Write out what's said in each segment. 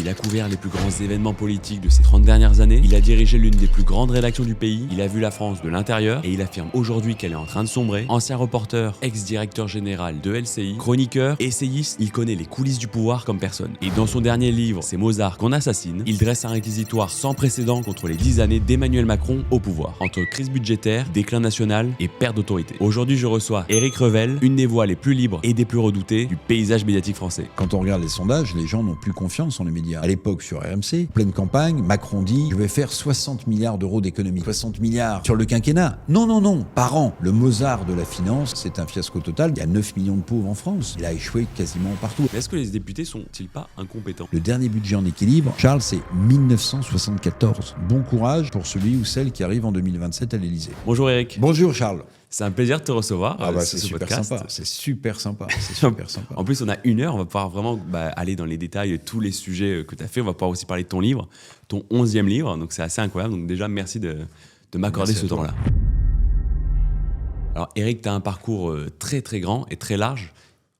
Il a couvert les plus grands événements politiques de ces 30 dernières années. Il a dirigé l'une des plus grandes rédactions du pays. Il a vu la France de l'intérieur et il affirme aujourd'hui qu'elle est en train de sombrer. Ancien reporter, ex-directeur général de LCI, chroniqueur, essayiste, il connaît les coulisses du pouvoir comme personne. Et dans son dernier livre, C'est Mozart qu'on assassine, il dresse un réquisitoire sans précédent contre les 10 années d'Emmanuel Macron au pouvoir, entre crise budgétaire, déclin national et perte d'autorité. Aujourd'hui, je reçois Éric Revel, une des voix les plus libres et des plus redoutées du paysage médiatique français. Quand on regarde les sondages, les gens n'ont plus confiance en les médias. À l'époque, sur RMC, pleine campagne, Macron dit « Je vais faire 60 milliards d'euros d'économie ». 60 milliards sur le quinquennat. Non, par an. Le Mozart de la finance, c'est un fiasco total. Il y a 9 millions de pauvres en France. Il a échoué quasiment partout. Mais est-ce que les députés sont-ils pas incompétents ? Le dernier budget en équilibre, Charles, c'est 1974. Bon courage pour celui ou celle qui arrive en 2027 à l'Élysée. Bonjour Éric. Bonjour Charles. C'est un plaisir de te recevoir c'est sur ce super podcast. sympa. C'est super sympa. C'est super sympa. En plus, on a 1 heure, on va pouvoir vraiment aller dans les détails de tous les sujets que tu as fait. On va pouvoir aussi parler de ton livre, ton 11e livre. Donc c'est assez incroyable. Donc déjà, merci de m'accorder ce temps-là. Alors Éric, tu as un parcours très très grand et très large.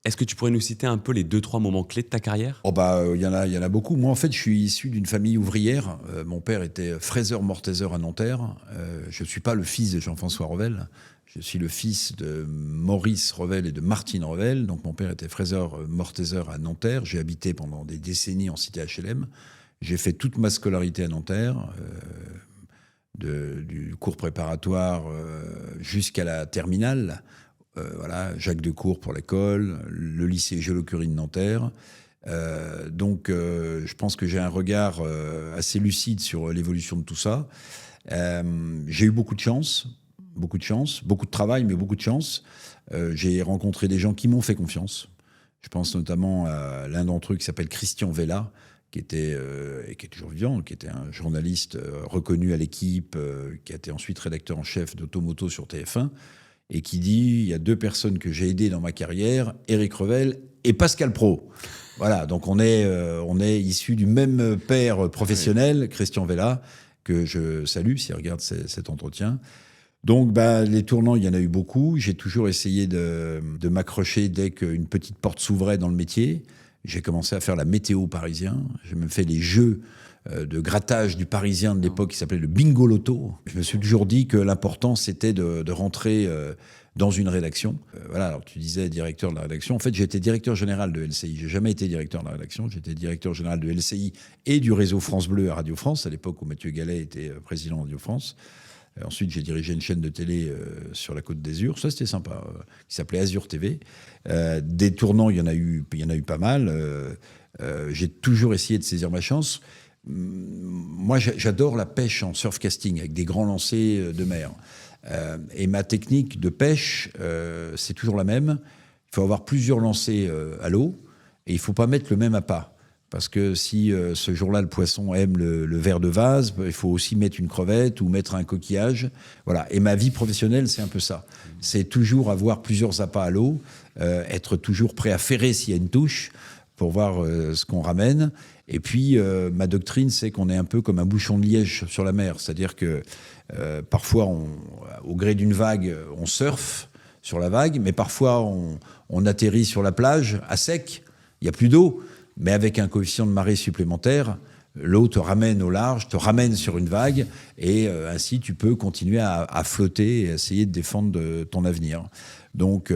Est-ce que tu pourrais nous citer un peu les 2-3 moments clés de ta carrière ? Il y en a beaucoup. Moi, en fait, je suis issu d'une famille ouvrière. Mon père était fraiseur-mortaiseur à Nanterre. Je ne suis pas le fils de Jean-François Revel. Je suis le fils de Maurice Revel et de Martine Revel. Donc, mon père était fraiseur-mortaiseur à Nanterre. J'ai habité pendant des décennies en cité HLM. J'ai fait toute ma scolarité à Nanterre, du cours préparatoire jusqu'à la terminale. Jacques Decour pour l'école, le lycée Joliot-Curie de Nanterre. Je pense que j'ai un regard assez lucide sur l'évolution de tout ça. J'ai eu beaucoup de chance, beaucoup de travail, mais beaucoup de chance. J'ai rencontré des gens qui m'ont fait confiance. Je pense notamment à l'un d'entre eux qui s'appelle Christian Vella, qui était, et qui est toujours vivant, qui était un journaliste reconnu à l'équipe, qui a été ensuite rédacteur en chef d'Automoto sur TF1, et qui dit, il y a 2 personnes que j'ai aidées dans ma carrière, Éric Revel et Pascal Praud. Voilà, donc on est issus du même père professionnel, Christian Vella, que je salue s'il regarde cet entretien. Donc les tournants, il y en a eu beaucoup. J'ai toujours essayé de m'accrocher dès qu'une petite porte s'ouvrait dans le métier. J'ai commencé à faire la météo parisien. J'ai même fait les jeux de grattage du Parisien de l'époque qui s'appelait le Bingo Loto. Je me suis toujours dit que l'important, c'était de rentrer dans une rédaction. Alors tu disais directeur de la rédaction. En fait, j'ai été directeur général de LCI. J'ai jamais été directeur de la rédaction. J'étais directeur général de LCI et du réseau France Bleu à Radio France, à l'époque où Mathieu Gallet était président de Radio France. Ensuite, j'ai dirigé une chaîne de télé sur la Côte d'Azur. Ça, c'était sympa, qui s'appelait Azur TV. Des tournants, il y en a eu pas mal. J'ai toujours essayé de saisir ma chance. Moi, j'adore la pêche en surfcasting, avec des grands lancers de mer. Et ma technique de pêche, c'est toujours la même. Il faut avoir plusieurs lancers à l'eau et il ne faut pas mettre le même appât. Parce que si ce jour-là, le poisson aime le verre de vase, il faut aussi mettre une crevette ou mettre un coquillage. Voilà. Et ma vie professionnelle, c'est un peu ça. C'est toujours avoir plusieurs appâts à l'eau, être toujours prêt à ferrer s'il y a une touche pour voir ce qu'on ramène. Et puis, ma doctrine, c'est qu'on est un peu comme un bouchon de liège sur la mer. C'est-à-dire que parfois, au gré d'une vague, on surfe sur la vague, mais parfois, on atterrit sur la plage, à sec, il n'y a plus d'eau, mais avec un coefficient de marée supplémentaire, l'eau te ramène au large, te ramène sur une vague, et ainsi, tu peux continuer à flotter et essayer de défendre ton avenir. Donc,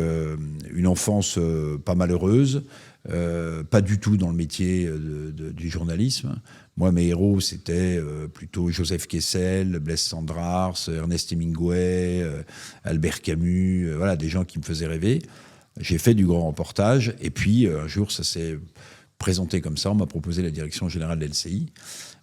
une enfance pas malheureuse, pas du tout dans le métier du journalisme. Moi, mes héros, c'était plutôt Joseph Kessel, Blaise Cendrars, Ernest Hemingway, Albert Camus, des gens qui me faisaient rêver. J'ai fait du grand reportage, et puis un jour, ça s'est présenté comme ça. On m'a proposé la direction générale de LCI.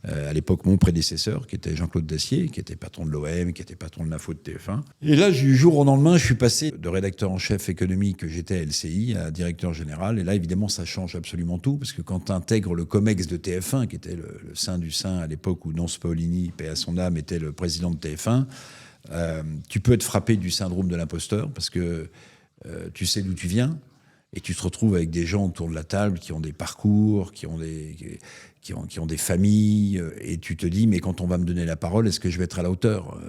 À l'époque, mon prédécesseur, qui était Jean-Claude Dacier, qui était patron de l'OM, qui était patron de l'info de TF1. Et là, du jour au lendemain, je suis passé de rédacteur en chef économique que j'étais à LCI à directeur général. Et là, évidemment, ça change absolument tout, parce que quand tu intègres le COMEX de TF1, qui était le sein du sein à l'époque où Nonce Paolini, paix à son âme, était le président de TF1, tu peux être frappé du syndrome de l'imposteur, parce que tu sais d'où tu viens, et tu te retrouves avec des gens autour de la table qui ont des parcours, qui ont des familles, et tu te dis, mais quand on va me donner la parole, est-ce que je vais être à la hauteur ?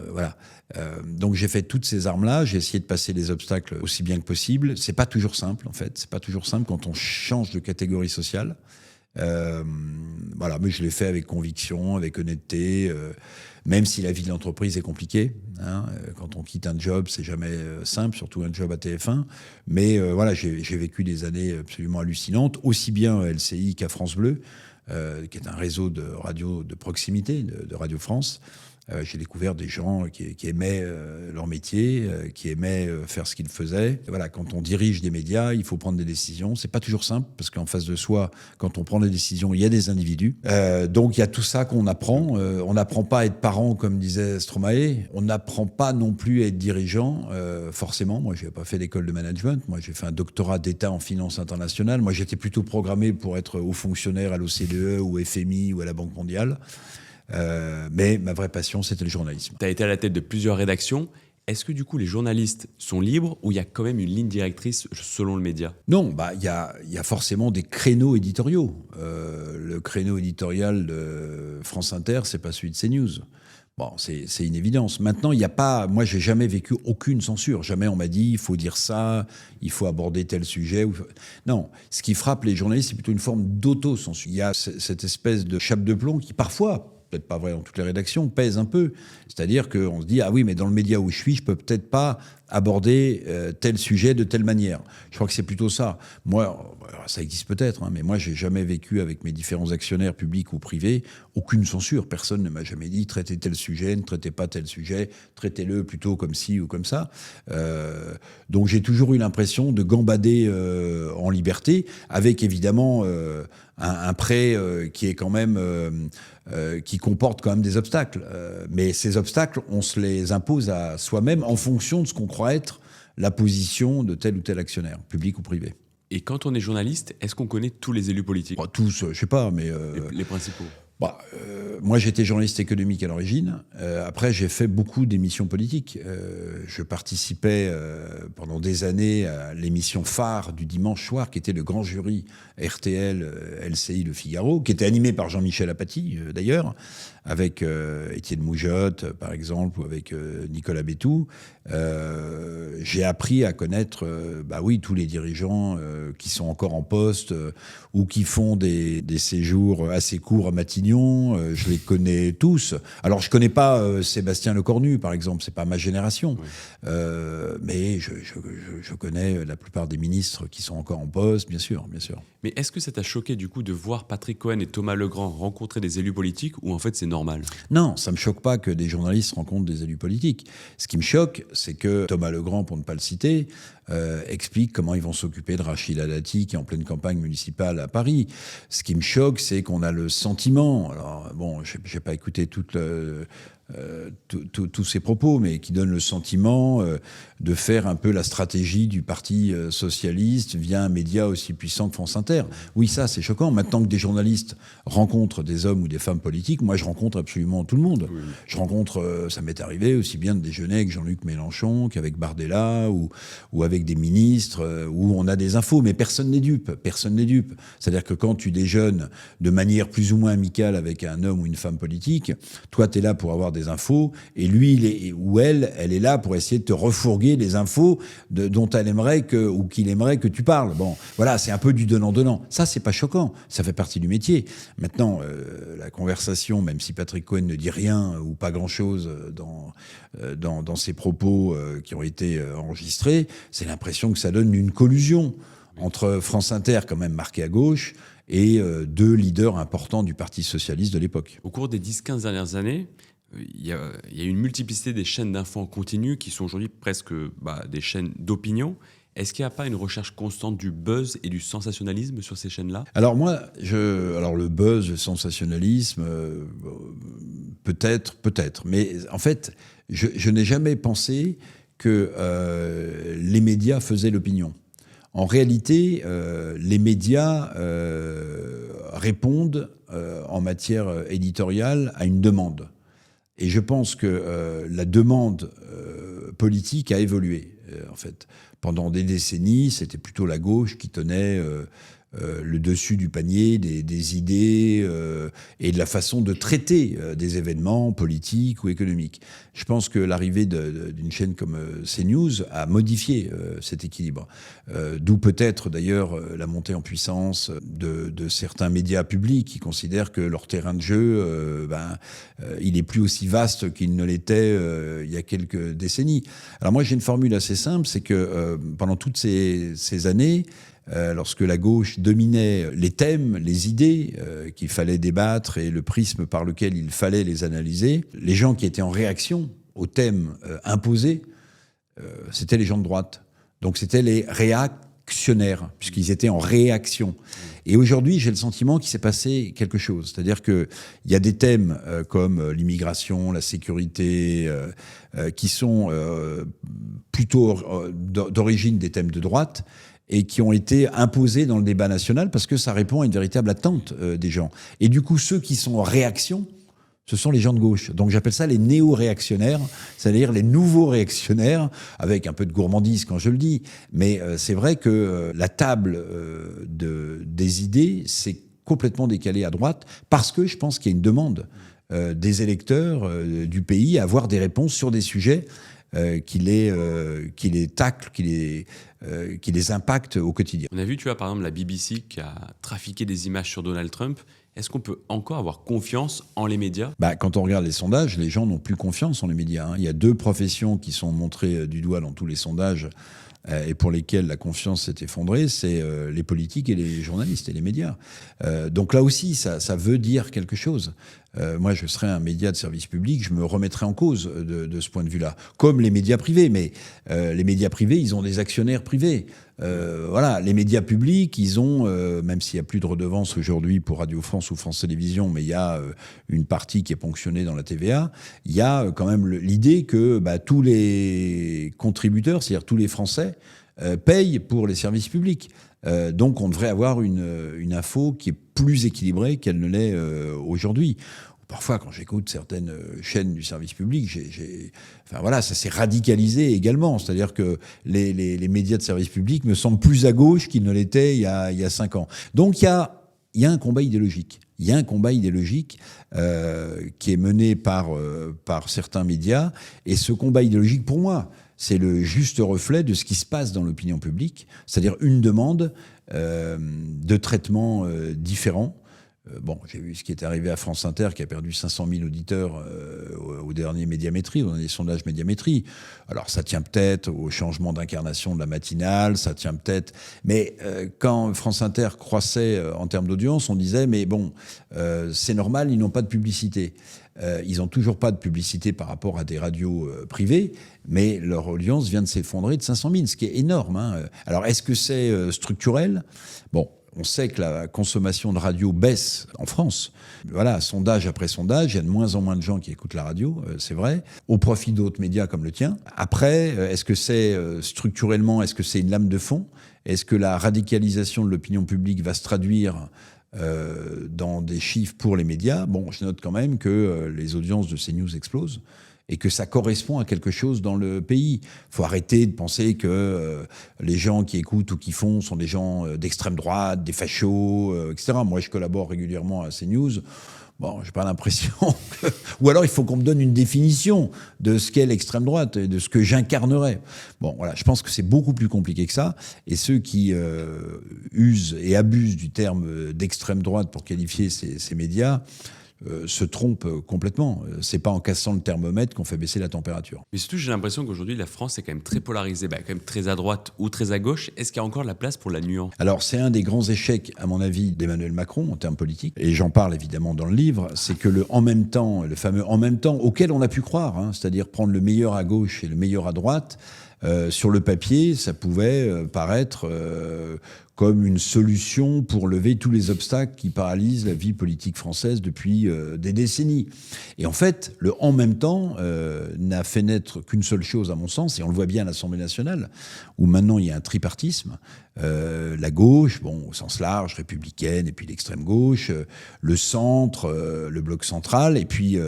Donc j'ai fait toutes ces armes-là, j'ai essayé de passer les obstacles aussi bien que possible. C'est pas toujours simple, en fait. C'est pas toujours simple quand on change de catégorie sociale. Voilà, mais je l'ai fait avec conviction, avec honnêteté, même si la vie de l'entreprise est compliquée. Hein, quand on quitte un job, c'est jamais simple, surtout un job à TF1. Mais voilà, j'ai vécu des années absolument hallucinantes, aussi bien à LCI qu'à France Bleu, qui est un réseau de radio de proximité, de Radio France. J'ai découvert des gens qui aimaient leur métier, qui aimaient faire ce qu'ils faisaient. Et voilà, quand on dirige des médias, il faut prendre des décisions. C'est pas toujours simple parce qu'en face de soi, quand on prend des décisions, il y a des individus. Donc il y a tout ça qu'on apprend. On n'apprend pas à être parent, comme disait Stromae. On n'apprend pas non plus à être dirigeant, forcément. Moi, j'ai pas fait d'école de management. Moi, j'ai fait un doctorat d'État en finance internationale. Moi, j'étais plutôt programmé pour être haut fonctionnaire à l'OCDE ou au FMI ou à la Banque mondiale. Mais ma vraie passion, c'était le journalisme. Tu as été à la tête de plusieurs rédactions. Est-ce que du coup les journalistes sont libres ou il y a quand même une ligne directrice selon le média ? Non, il y a forcément des créneaux éditoriaux. Le créneau éditorial de France Inter, c'est pas celui de CNews. Bon, c'est une évidence. Maintenant, il n'y a pas... Moi, j'ai jamais vécu aucune censure. Jamais on m'a dit, il faut dire ça, il faut aborder tel sujet. Non, ce qui frappe les journalistes, c'est plutôt une forme d'auto-censure. Il y a cette espèce de chape de plomb qui, parfois, peut-être pas vrai dans toutes les rédactions, pèse un peu. C'est-à-dire qu'on se dit, ah oui, mais dans le média où je suis, je peux peut-être pas aborder tel sujet de telle manière. Je crois que c'est plutôt ça. Moi, ça existe peut-être, hein, mais moi, j'ai jamais vécu avec mes différents actionnaires publics ou privés aucune censure. Personne ne m'a jamais dit, traitez tel sujet, ne traitez pas tel sujet, traitez-le plutôt comme ci ou comme ça. Donc j'ai toujours eu l'impression de gambader en liberté, avec évidemment un prêt qui est quand même... qui comporte quand même des obstacles. Mais ces obstacles, on se les impose à soi-même en fonction de ce qu'on croit être la position de tel ou tel actionnaire, public ou privé. Et quand on est journaliste, est-ce qu'on connaît tous les élus politiques ? Tous, je sais pas, mais... Les principaux. Moi, j'étais journaliste économique à l'origine. Après, j'ai fait beaucoup d'émissions politiques. Je participais pendant des années à l'émission phare du dimanche soir, qui était le grand jury RTL, LCI, Le Figaro, qui était animé par Jean-Michel Apathy, d'ailleurs, avec Étienne Moujotte, par exemple, ou avec Nicolas Bétou. J'ai appris à connaître tous les dirigeants qui sont encore en poste ou qui font des séjours assez courts à Matignon. Je les connais tous. Alors, je connais pas Sébastien Lecornu, par exemple. C'est pas ma génération. Oui. Mais je connais la plupart des ministres qui sont encore en poste, bien sûr, bien sûr. Mais est-ce que ça t'a choqué, du coup, de voir Patrick Cohen et Thomas Legrand rencontrer des élus politiques ou en fait c'est normal ? Non, ça me choque pas que des journalistes rencontrent des élus politiques. Ce qui me choque, c'est que Thomas Legrand, pour ne pas le citer, explique comment ils vont s'occuper de Rachida Dati, qui est en pleine campagne municipale à Paris. Ce qui me choque, c'est qu'on a le sentiment, alors bon, j'ai pas écouté tous ces propos, mais qui donnent le sentiment de faire un peu la stratégie du Parti socialiste via un média aussi puissant que France Inter. Oui, ça, c'est choquant. Maintenant que des journalistes rencontrent des hommes ou des femmes politiques, moi, je rencontre absolument tout le monde. Oui. Je rencontre, ça m'est arrivé aussi bien de déjeuner avec Jean-Luc Mélenchon qu'avec Bardella ou avec des ministres où on a des infos, mais personne n'est dupe. Personne n'est dupe. C'est-à-dire que quand tu déjeunes de manière plus ou moins amicale avec un homme ou une femme politique, toi, tu es là pour avoir des infos, et lui ou elle est là pour essayer de te refourguer les infos dont elle aimerait ou qu'il aimerait que tu parles. Bon, voilà, c'est un peu du donnant-donnant. Ça, c'est pas choquant. Ça fait partie du métier. Maintenant, la conversation, même si Patrick Cohen ne dit rien ou pas grand-chose dans ses propos qui ont été enregistrés, c'est l'impression que ça donne une collusion entre France Inter, quand même marquée à gauche, et deux leaders importants du Parti socialiste de l'époque. Au cours des 10-15 dernières années, il y a une multiplicité des chaînes d'infos en continu qui sont aujourd'hui presque des chaînes d'opinion. Est-ce qu'il n'y a pas une recherche constante du buzz et du sensationnalisme sur ces chaînes-là ? Alors moi, le buzz, le sensationnalisme, peut-être. Mais en fait, je n'ai jamais pensé que les médias faisaient l'opinion. En réalité, les médias répondent en matière éditoriale à une demande. Et je pense que la demande politique a évolué, en fait. Pendant des décennies, c'était plutôt la gauche qui tenait le dessus du panier des idées et de la façon de traiter des événements politiques ou économiques. Je pense que l'arrivée d'une chaîne comme CNews a modifié cet équilibre. D'où peut-être d'ailleurs la montée en puissance de certains médias publics qui considèrent que leur terrain de jeu, il est plus aussi vaste qu'il ne l'était il y a quelques décennies. Alors moi j'ai une formule assez simple, c'est que pendant toutes ces années, lorsque la gauche dominait les thèmes, les idées qu'il fallait débattre et le prisme par lequel il fallait les analyser, les gens qui étaient en réaction aux thèmes imposés, c'était les gens de droite. Donc c'était les réactionnaires, puisqu'ils étaient en réaction. Et aujourd'hui, j'ai le sentiment qu'il s'est passé quelque chose. C'est-à-dire qu'il y a des thèmes comme l'immigration, la sécurité, qui sont plutôt d'origine des thèmes de droite, et qui ont été imposés dans le débat national parce que ça répond à une véritable attente des gens. Et du coup, ceux qui sont en réaction, ce sont les gens de gauche. Donc j'appelle ça les néo-réactionnaires, c'est-à-dire les nouveaux réactionnaires, avec un peu de gourmandise quand je le dis. Mais c'est vrai que la table des idées s'est complètement décalée à droite parce que je pense qu'il y a une demande des électeurs du pays à avoir des réponses sur des sujets qui les taclent, qui les impactent au quotidien. On a vu, tu vois, par exemple, la BBC qui a trafiqué des images sur Donald Trump. Est-ce qu'on peut encore avoir confiance en les médias ? Quand on regarde les sondages, les gens n'ont plus confiance en les médias. Il y a 2 professions qui sont montrées du doigt dans tous les sondages et pour lesquelles la confiance s'est effondrée, c'est les politiques et les journalistes et les médias. Donc là aussi, ça veut dire quelque chose. Moi, je serais un média de service public, je me remettrais en cause de ce point de vue-là. Comme les médias privés, mais les médias privés, ils ont des actionnaires privés. Voilà, les médias publics, ils ont, même s'il n'y a plus de redevance aujourd'hui pour Radio France ou France Télévisions, mais il y a une partie qui est ponctionnée dans la TVA, il y a quand même l'idée que tous les contributeurs, c'est-à-dire tous les Français, payent pour les services publics. Donc on devrait avoir une info qui est plus équilibrée qu'elle ne l'est aujourd'hui. Parfois, quand j'écoute certaines chaînes du service public, ça s'est radicalisé également. C'est-à-dire que les médias de service public me semblent plus à gauche qu'ils ne l'étaient il y a 5 ans. Donc il y a un combat idéologique. Il y a un combat idéologique qui est mené par certains médias. Et ce combat idéologique, pour moi, c'est le juste reflet de ce qui se passe dans l'opinion publique, c'est-à-dire une demande de traitement différent. J'ai vu ce qui est arrivé à France Inter, qui a perdu 500 000 auditeurs au dernier Médiamétrie, au dernier sondage Médiamétrie. Alors, ça tient peut-être au changement d'incarnation de la matinale, ça tient peut-être... Mais quand France Inter croissait en termes d'audience, on disait, mais bon, c'est normal, ils n'ont pas de publicité. Ils n'ont toujours pas de publicité par rapport à des radios privées, mais leur audience vient de s'effondrer de 500 000, ce qui est énorme. Alors, est-ce que c'est structurel ? Bon, on sait que la consommation de radio baisse en France. Voilà, sondage après sondage, il y a de moins en moins de gens qui écoutent la radio, c'est vrai, au profit d'autres médias comme le tien. Après, est-ce que c'est structurellement, est-ce que c'est une lame de fond ? Est-ce que la radicalisation de l'opinion publique va se traduire dans des chiffres pour les médias? Bon, je note quand même que les audiences de CNews explosent et que ça correspond à quelque chose dans le pays. Il faut arrêter de penser que les gens qui écoutent ou qui font sont des gens d'extrême droite, des fachos, etc. Moi, je collabore régulièrement à CNews. Bon, j'ai pas l'impression que... Ou alors, il faut qu'on me donne une définition de ce qu'est l'extrême droite et de ce que j'incarnerais. Bon, voilà, je pense que c'est beaucoup plus compliqué que ça. Et ceux qui usent et abusent du terme d'extrême droite pour qualifier ces médias se trompent complètement. C'est pas en cassant le thermomètre qu'on fait baisser la température. Mais surtout, j'ai l'impression qu'aujourd'hui, la France est quand même très polarisée, quand même très à droite ou très à gauche. Est-ce qu'il y a encore la place pour la nuance ? Alors, c'est un des grands échecs, à mon avis, d'Emmanuel Macron en termes politiques. Et j'en parle évidemment dans le livre. C'est que le « en même temps », le fameux « en même temps » auquel on a pu croire, c'est-à-dire prendre le meilleur à gauche et le meilleur à droite, sur le papier, ça pouvait paraître comme une solution pour lever tous les obstacles qui paralysent la vie politique française depuis des décennies. Et en fait, le « en même temps » n'a fait naître qu'une seule chose, à mon sens, et on le voit bien à l'Assemblée nationale, où maintenant il y a un tripartisme. La gauche, au sens large, républicaine, et puis l'extrême gauche, le centre, le bloc central, et puis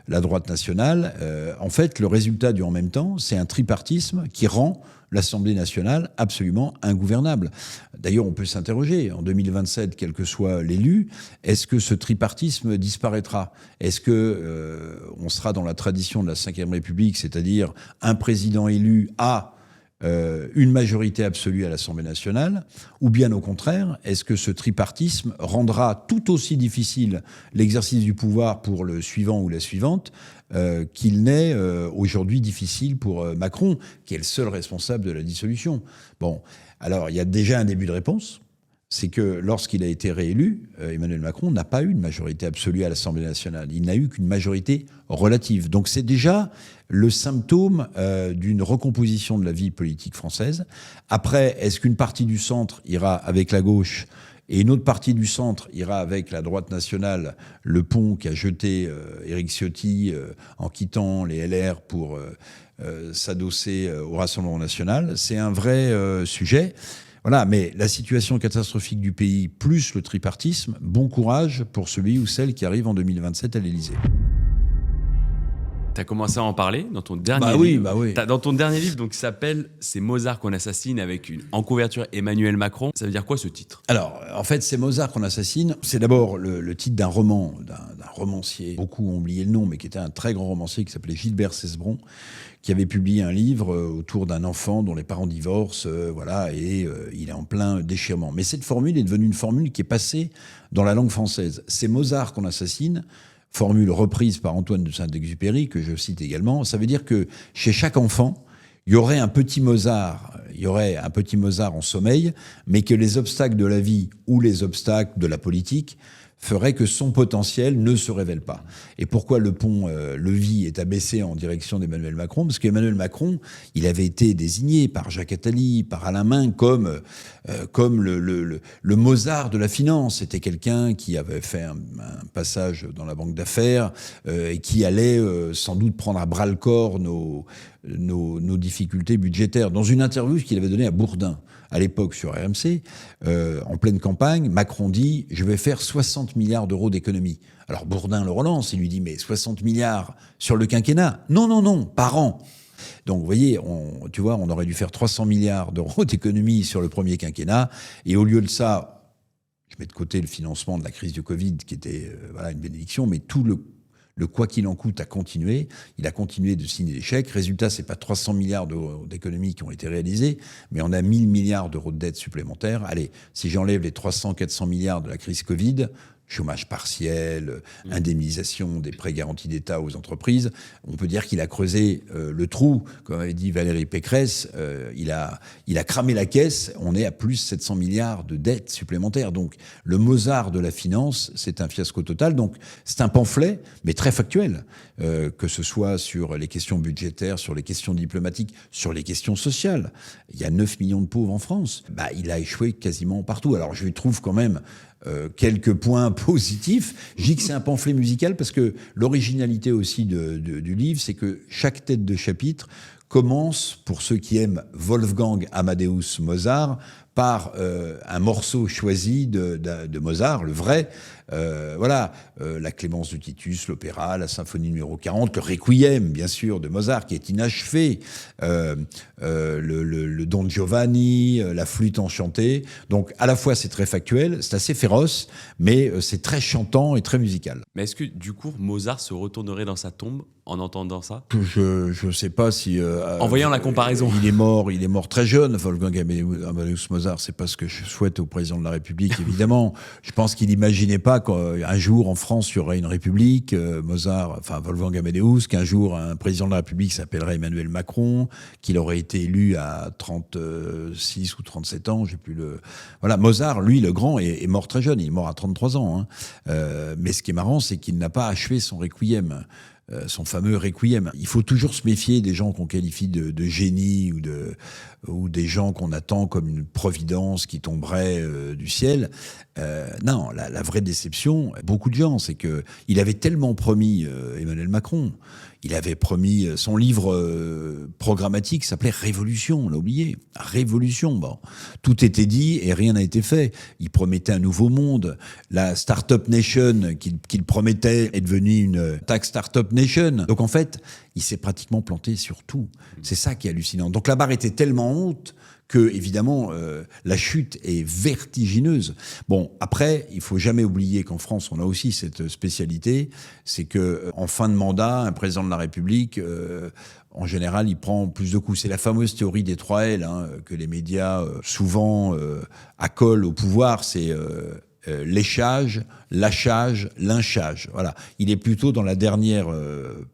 la droite nationale. En fait, le résultat du « en même temps », c'est un tripartisme qui rend l'Assemblée nationale absolument ingouvernable. D'ailleurs, on peut s'interroger, en 2027, quel que soit l'élu, est-ce que ce tripartisme disparaîtra ? Est-ce que on sera dans la tradition de la Ve République, c'est-à-dire un président élu à une majorité absolue à l'Assemblée nationale, ou bien au contraire, est-ce que ce tripartisme rendra tout aussi difficile l'exercice du pouvoir pour le suivant ou la suivante qu'il n'est aujourd'hui difficile pour Macron, qui est le seul responsable de la dissolution. Bon, alors il y a déjà un début de réponse. C'est que lorsqu'il a été réélu, Emmanuel Macron n'a pas eu une majorité absolue à l'Assemblée nationale. Il n'a eu qu'une majorité relative. Donc c'est déjà le symptôme d'une recomposition de la vie politique française. Après, est-ce qu'une partie du centre ira avec la gauche et une autre partie du centre ira avec la droite nationale, le pont qu'a jeté Éric Ciotti en quittant les LR pour s'adosser au Rassemblement national? C'est un vrai sujet. Voilà, mais la situation catastrophique du pays, plus le tripartisme, bon courage pour celui ou celle qui arrive en 2027 à l'Élysée. Tu as commencé à en parler dans ton dernier livre. Oui. Dans ton dernier livre, donc, qui s'appelle « C'est Mozart qu'on assassine » avec en couverture Emmanuel Macron. Ça veut dire quoi ce titre ? Alors, en fait, c'est Mozart qu'on assassine. C'est d'abord le titre d'un roman, d'un romancier. Beaucoup ont oublié le nom, mais qui était un très grand romancier qui s'appelait Gilbert Cesbron, qui avait publié un livre autour d'un enfant dont les parents divorcent, et il est en plein déchirement. Mais cette formule est devenue une formule qui est passée dans la langue française. C'est Mozart qu'on assassine. Formule reprise par Antoine de Saint-Exupéry, que je cite également. Ça veut dire que chez chaque enfant, il y aurait un petit Mozart en sommeil, mais que les obstacles de la vie ou les obstacles de la politique ferait que son potentiel ne se révèle pas. Et pourquoi le pont Levis est abaissé en direction d'Emmanuel Macron ? Parce qu'Emmanuel Macron, il avait été désigné par Jacques Attali, par Alain Minc, comme le Mozart de la finance. C'était quelqu'un qui avait fait un passage dans la banque d'affaires et qui allait sans doute prendre à bras-le-corps nos difficultés budgétaires. Dans une interview qu'il avait donnée à Bourdin, à l'époque sur RMC, en pleine campagne, Macron dit « Je vais faire 60 milliards d'euros d'économies ». Alors Bourdin le relance, il lui dit « Mais 60 milliards sur le quinquennat ?»« Non, par an ». Donc vous voyez, on aurait dû faire 300 milliards d'euros d'économies sur le premier quinquennat, et au lieu de ça, je mets de côté le financement de la crise du Covid, qui était une bénédiction, mais tout le quoi qu'il en coûte a continué. Il a continué de signer des chèques. Résultat, c'est pas 300 milliards d'euros d'économies qui ont été réalisés, mais on a 1000 milliards d'euros de dettes supplémentaires. Allez, si j'enlève les 300-400 milliards de la crise Covid, chômage partiel, indemnisation des prêts garantis d'État aux entreprises, on peut dire qu'il a creusé le trou. Comme avait dit Valérie Pécresse, il a cramé la caisse, on est à plus 700 milliards de dettes supplémentaires. Donc le Mozart de la finance, c'est un fiasco total. Donc c'est un pamphlet, mais très factuel, que ce soit sur les questions budgétaires, sur les questions diplomatiques, sur les questions sociales. Il y a 9 millions de pauvres en France. Il a échoué quasiment partout. Alors je lui trouve quand même quelques points positifs. Je dis que c'est un pamphlet musical parce que l'originalité aussi du livre, c'est que chaque tête de chapitre commence, pour ceux qui aiment Wolfgang Amadeus Mozart, par un morceau choisi de Mozart, le vrai, la Clémence de Titus, l'opéra, la symphonie numéro 40, le Requiem, bien sûr, de Mozart, qui est inachevé, le Don Giovanni, la flûte enchantée. Donc, à la fois, c'est très factuel, c'est assez féroce, mais c'est très chantant et très musical. Mais est-ce que, du coup, Mozart se retournerait dans sa tombe en entendant ça ? Je sais pas si... en voyant la comparaison. Il est mort très jeune, Wolfgang Amadeus Mozart. C'est pas ce que je souhaite au président de la République, évidemment. Je pense qu'il n'imaginait pas qu'un jour, en France, il y aurait une République, Wolfgang Amadeus, qu'un jour, un président de la République s'appellerait Emmanuel Macron, qu'il aurait été élu à 36 ou 37 ans, j'ai plus le... Voilà, Mozart, lui, le grand, est mort très jeune, il est mort à 33 ans. Mais ce qui est marrant, c'est qu'il n'a pas achevé son requiem. Son fameux requiem. Il faut toujours se méfier des gens qu'on qualifie de génie ou des gens qu'on attend comme une providence qui tomberait du ciel. Non, la vraie déception, beaucoup de gens, c'est que il avait tellement promis Emmanuel Macron. Il avait promis, son livre programmatique s'appelait Révolution, on l'a oublié. Révolution, bon. Tout était dit et rien n'a été fait. Il promettait un nouveau monde. La Startup Nation qu'il promettait est devenue une taxe Startup Nation. Donc en fait, il s'est pratiquement planté sur tout. C'est ça qui est hallucinant. Donc la barre était tellement haute que, évidemment, la chute est vertigineuse. Bon, après, il faut jamais oublier qu'en France, on a aussi cette spécialité, c'est que en fin de mandat, un président de la République, en général, il prend plus de coups. C'est la fameuse théorie des 3 L, hein, que les médias souvent accolent au pouvoir. C'est léchage, lâchage, lynchage. Voilà. Il est plutôt dans la dernière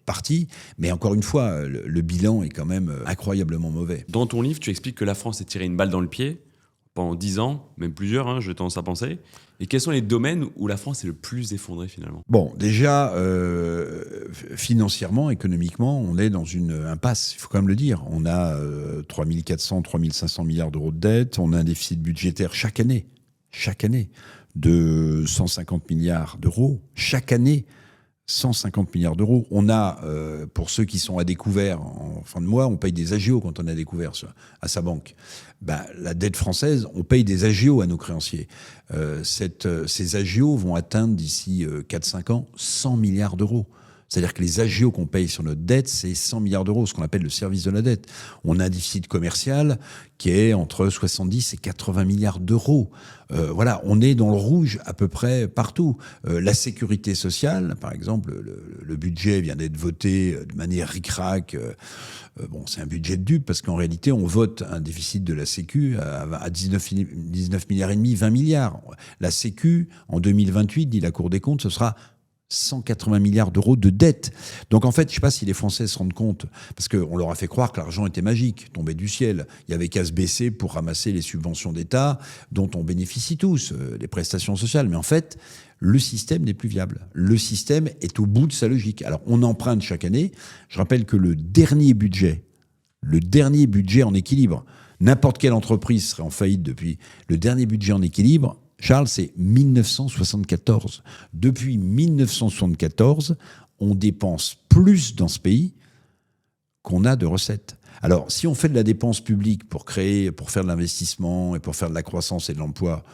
partie, mais encore une fois, le bilan est quand même incroyablement mauvais. Dans ton livre, tu expliques que la France s'est tirée une balle dans le pied pendant 10 ans, même plusieurs, hein, j'ai tendance à penser. Et quels sont les domaines où la France est le plus effondrée finalement ? Bon, déjà, financièrement, économiquement, on est dans une impasse, il faut quand même le dire. On a 3 400, 3 500 milliards d'euros de dette, on a un déficit budgétaire chaque année, de 150 milliards d'euros, chaque année, 150 milliards d'euros. On a, pour ceux qui sont à découvert en fin de mois, on paye des agios quand on a découvert à sa banque. La dette française, on paye des agios à nos créanciers. Ces agios vont atteindre d'ici 4-5 ans 100 milliards d'euros. C'est-à-dire que les agios qu'on paye sur notre dette, c'est 100 milliards d'euros, ce qu'on appelle le service de la dette. On a un déficit commercial qui est entre 70 et 80 milliards d'euros. Voilà, on est dans le rouge à peu près partout. La sécurité sociale, par exemple, le budget vient d'être voté de manière ric-rac. Bon, c'est un budget de dupe parce qu'en réalité, on vote un déficit de la Sécu à 19 milliards et demi, 20 milliards. La Sécu, en 2028, dit la Cour des comptes, ce sera 180 milliards d'euros de dette. Donc en fait, je ne sais pas si les Français se rendent compte, parce qu'on leur a fait croire que l'argent était magique, tombait du ciel. Il y avait qu'à se baisser pour ramasser les subventions d'État dont on bénéficie tous, les prestations sociales. Mais en fait, le système n'est plus viable. Le système est au bout de sa logique. Alors on emprunte chaque année. Je rappelle que le dernier budget en équilibre, n'importe quelle entreprise serait en faillite depuis, le dernier budget en équilibre, Charles, c'est 1974. Depuis 1974, on dépense plus dans ce pays qu'on a de recettes. Alors, si on fait de la dépense publique pour faire de l'investissement et pour faire de la croissance et de l'emploi,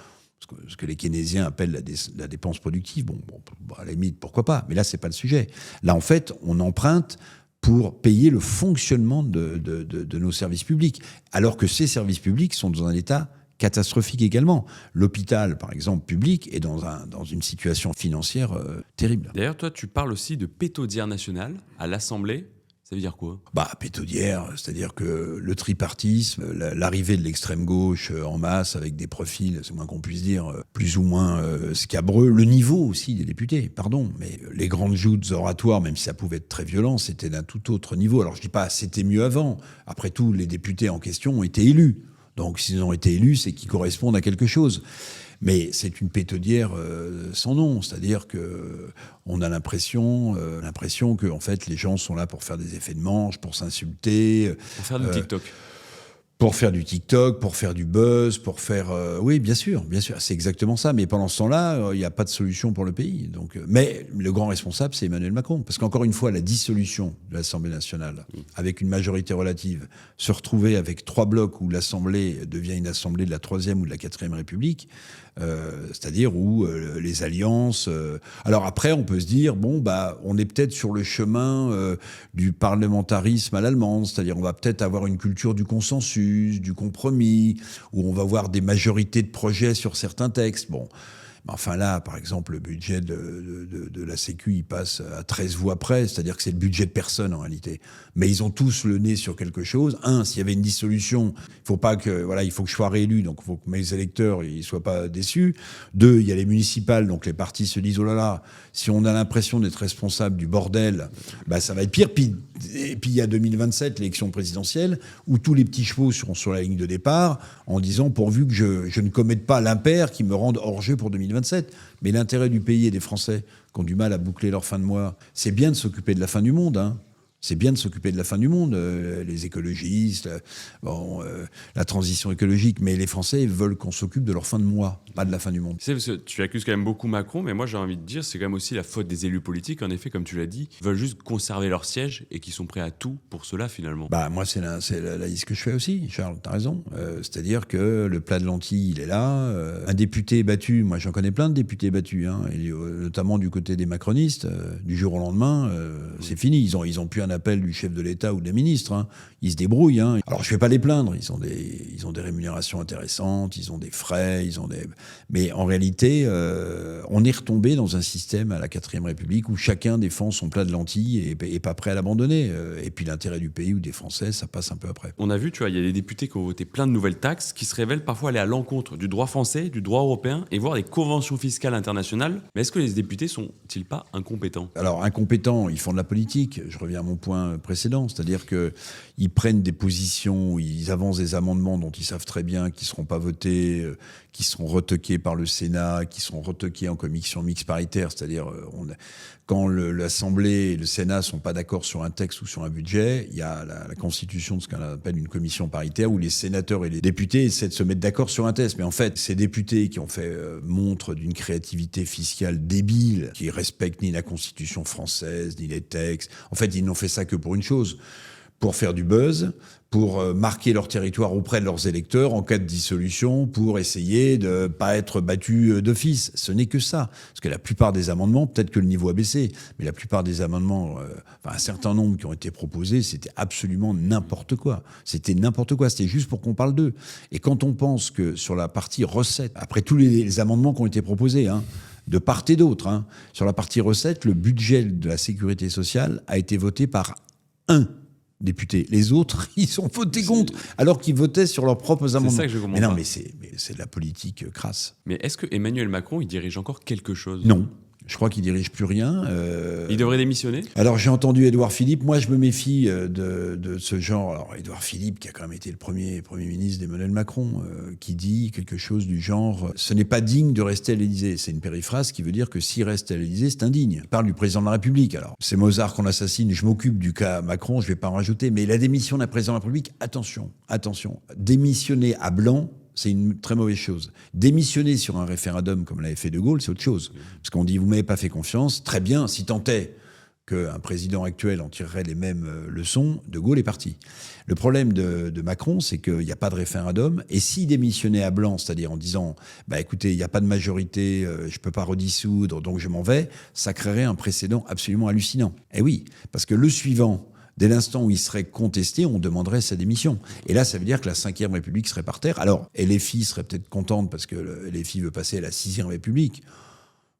ce que les keynésiens appellent la dépense productive, à la limite, pourquoi pas ? Mais là, c'est pas le sujet. Là, en fait, on emprunte pour payer le fonctionnement de nos services publics, alors que ces services publics sont dans un état catastrophique également. L'hôpital, par exemple, public, est dans une situation financière terrible. D'ailleurs, toi, tu parles aussi de pétaudière nationale à l'Assemblée. Ça veut dire quoi ? Pétaudière, c'est-à-dire que le tripartisme, l'arrivée de l'extrême gauche en masse avec des profils, c'est moins qu'on puisse dire, plus ou moins scabreux. Le niveau aussi des députés, pardon. Mais les grandes joutes oratoires, même si ça pouvait être très violent, c'était d'un tout autre niveau. Alors je dis pas c'était mieux avant. Après tout, les députés en question ont été élus. Donc, s'ils ont été élus, c'est qu'ils correspondent à quelque chose. Mais c'est une pétaudière sans nom. C'est-à-dire qu'on a l'impression que, en fait, les gens sont là pour faire des effets de manche, pour s'insulter. Pour faire du TikTok. Pour faire du TikTok, pour faire du buzz, pour faire... oui, bien sûr, c'est exactement ça. Mais pendant ce temps-là, il n'y a pas de solution pour le pays. Donc, mais le grand responsable, c'est Emmanuel Macron. Parce qu'encore une fois, la dissolution de l'Assemblée nationale, avec une majorité relative, se retrouver avec 3 blocs où l'Assemblée devient une assemblée de la 3e ou de la 4e République, c'est-à-dire où les alliances... Alors après, on peut se dire, on est peut-être sur le chemin du parlementarisme à l'allemande, c'est-à-dire on va peut-être avoir une culture du consensus, du compromis, où on va voir des majorités de projets sur certains textes. Bon, mais enfin là, par exemple, le budget de la Sécu, il passe à 13 voix près, c'est-à-dire que c'est le budget de personne en réalité. Mais ils ont tous le nez sur quelque chose. S'il y avait une dissolution, il faut que je sois réélu, donc il faut que mes électeurs ne soient pas déçus. 2, il y a les municipales, donc les partis se disent, oh là là, si on a l'impression d'être responsable du bordel, ça va être pire. Et puis il y a 2027, l'élection présidentielle, où tous les petits chevaux seront sur la ligne de départ en disant, pourvu que je ne commette pas l'impair qui me rende hors jeu pour 2027. Mais l'intérêt du pays et des Français qui ont du mal à boucler leur fin de mois, c'est bien de s'occuper de la fin du monde, hein. C'est bien de s'occuper de la fin du monde, les écologistes, la transition écologique, mais les Français veulent qu'on s'occupe de leur fin de mois, pas de la fin du monde. C'est parce que tu accuses quand même beaucoup Macron, mais moi j'ai envie de dire c'est quand même aussi la faute des élus politiques. En effet, comme tu l'as dit, ils veulent juste conserver leur siège et qui sont prêts à tout pour cela finalement. Moi, c'est l'analyse que je fais aussi, Charles, t'as raison. C'est-à-dire que le plat de lentilles, il est là. Un député battu, moi j'en connais plein de députés battus, hein, et, notamment du côté des macronistes, du jour au lendemain, c'est fini. Ils ont plus un appel du chef de l'État ou des ministres. Hein. Ils se débrouillent. Hein. Alors, je ne vais pas les plaindre. Ils ont des rémunérations intéressantes, ils ont des frais, Mais en réalité, on est retombé dans un système à la 4ème République où chacun défend son plat de lentilles et n'est pas prêt à l'abandonner. Et puis l'intérêt du pays ou des Français, ça passe un peu après. On a vu, tu vois, il y a des députés qui ont voté plein de nouvelles taxes qui se révèlent parfois aller à l'encontre du droit français, du droit européen et voire des conventions fiscales internationales. Mais est-ce que les députés sont-ils pas incompétents ? Alors, incompétents, ils font de la politique. Je reviens à mon point précédent, c'est-à-dire qu'ils prennent des positions, ils avancent des amendements dont ils savent très bien qu'ils ne seront pas votés, qui seront retoqués par le Sénat, qui seront retoqués en commission mixte paritaire, c'est-à-dire quand l'Assemblée et le Sénat ne sont pas d'accord sur un texte ou sur un budget, il y a la constitution de ce qu'on appelle une commission paritaire où les sénateurs et les députés essaient de se mettre d'accord sur un texte. Mais en fait, ces députés qui ont fait montre d'une créativité fiscale débile, qui respectent ni la constitution française, ni les textes, en fait, ils n'ont fait ça que pour une chose, pour faire du buzz, pour marquer leur territoire auprès de leurs électeurs en cas de dissolution, pour essayer de ne pas être battus d'office. Ce n'est que ça. Parce que la plupart des amendements, peut-être que le niveau a baissé, mais la plupart des amendements, un certain nombre qui ont été proposés, c'était absolument n'importe quoi. C'était n'importe quoi. C'était juste pour qu'on parle d'eux. Et quand on pense que sur la partie recettes, après tous les amendements qui ont été proposés, de part et d'autre, sur la partie recettes, le budget de la sécurité sociale a été voté par un députés. Les autres, ils ont voté contre, alors qu'ils votaient sur leurs propres amendements. C'est ça que je comprends mais non, pas. mais c'est de la politique crasse. Mais est-ce que Emmanuel Macron, il dirige encore quelque chose ? Non. Je crois qu'il dirige plus rien. Il devrait démissionner ? Alors, j'ai entendu Édouard Philippe. Moi, je me méfie de ce genre. Alors, Édouard Philippe, qui a quand même été le premier ministre d'Emmanuel Macron, qui dit quelque chose du genre « Ce n'est pas digne de rester à l'Élysée ». C'est une périphrase qui veut dire que s'il reste à l'Élysée, c'est indigne. Il parle du président de la République. Alors, c'est Mozart qu'on assassine. Je m'occupe du cas Macron, je ne vais pas en rajouter. Mais la démission d'un président de la République, attention. Démissionner à blanc, c'est une très mauvaise chose. Démissionner sur un référendum comme l'avait fait De Gaulle, c'est autre chose. Parce qu'on dit, vous ne m'avez pas fait confiance, très bien, si tant est qu'un président actuel en tirerait les mêmes leçons, De Gaulle est parti. Le problème de Macron, c'est qu'il n'y a pas de référendum, et s'il démissionnait à blanc, c'est-à-dire en disant, écoutez, il n'y a pas de majorité, je ne peux pas redissoudre, donc je m'en vais, ça créerait un précédent absolument hallucinant. Et oui, parce que le suivant, dès l'instant où il serait contesté, on demanderait sa démission. Et là, ça veut dire que la 5e République serait par terre. Alors, LFI serait peut-être contente parce que LFI veut passer à la 6e République.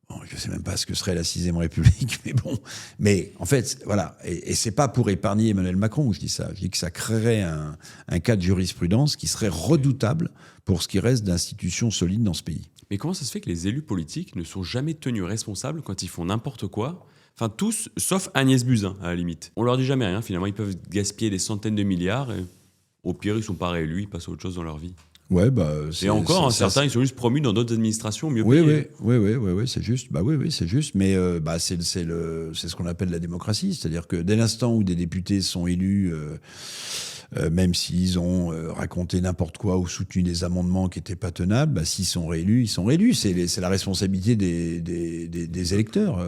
Bon, je ne sais même pas ce que serait la 6e République, mais bon. Mais en fait, voilà. Et c'est pas pour épargner Emmanuel Macron que je dis ça. Je dis que ça créerait un cas de jurisprudence qui serait redoutable pour ce qui reste d'institutions solides dans ce pays. Mais comment ça se fait que les élus politiques ne sont jamais tenus responsables quand ils font n'importe quoi ? Enfin, tous, sauf Agnès Buzyn, à la limite. On leur dit jamais rien, finalement. Ils peuvent gaspiller des centaines de milliards. Et au pire, ils sont pas réélus, ils passent à autre chose dans leur vie. Ouais, et encore, certains, ils sont juste promus dans d'autres administrations mieux payées. Oui, c'est juste. Oui, c'est juste. Mais c'est ce qu'on appelle la démocratie. C'est-à-dire que dès l'instant où des députés sont élus... même s'ils ont raconté n'importe quoi ou soutenu des amendements qui n'étaient pas tenables, s'ils sont réélus, ils sont réélus. C'est la responsabilité des électeurs.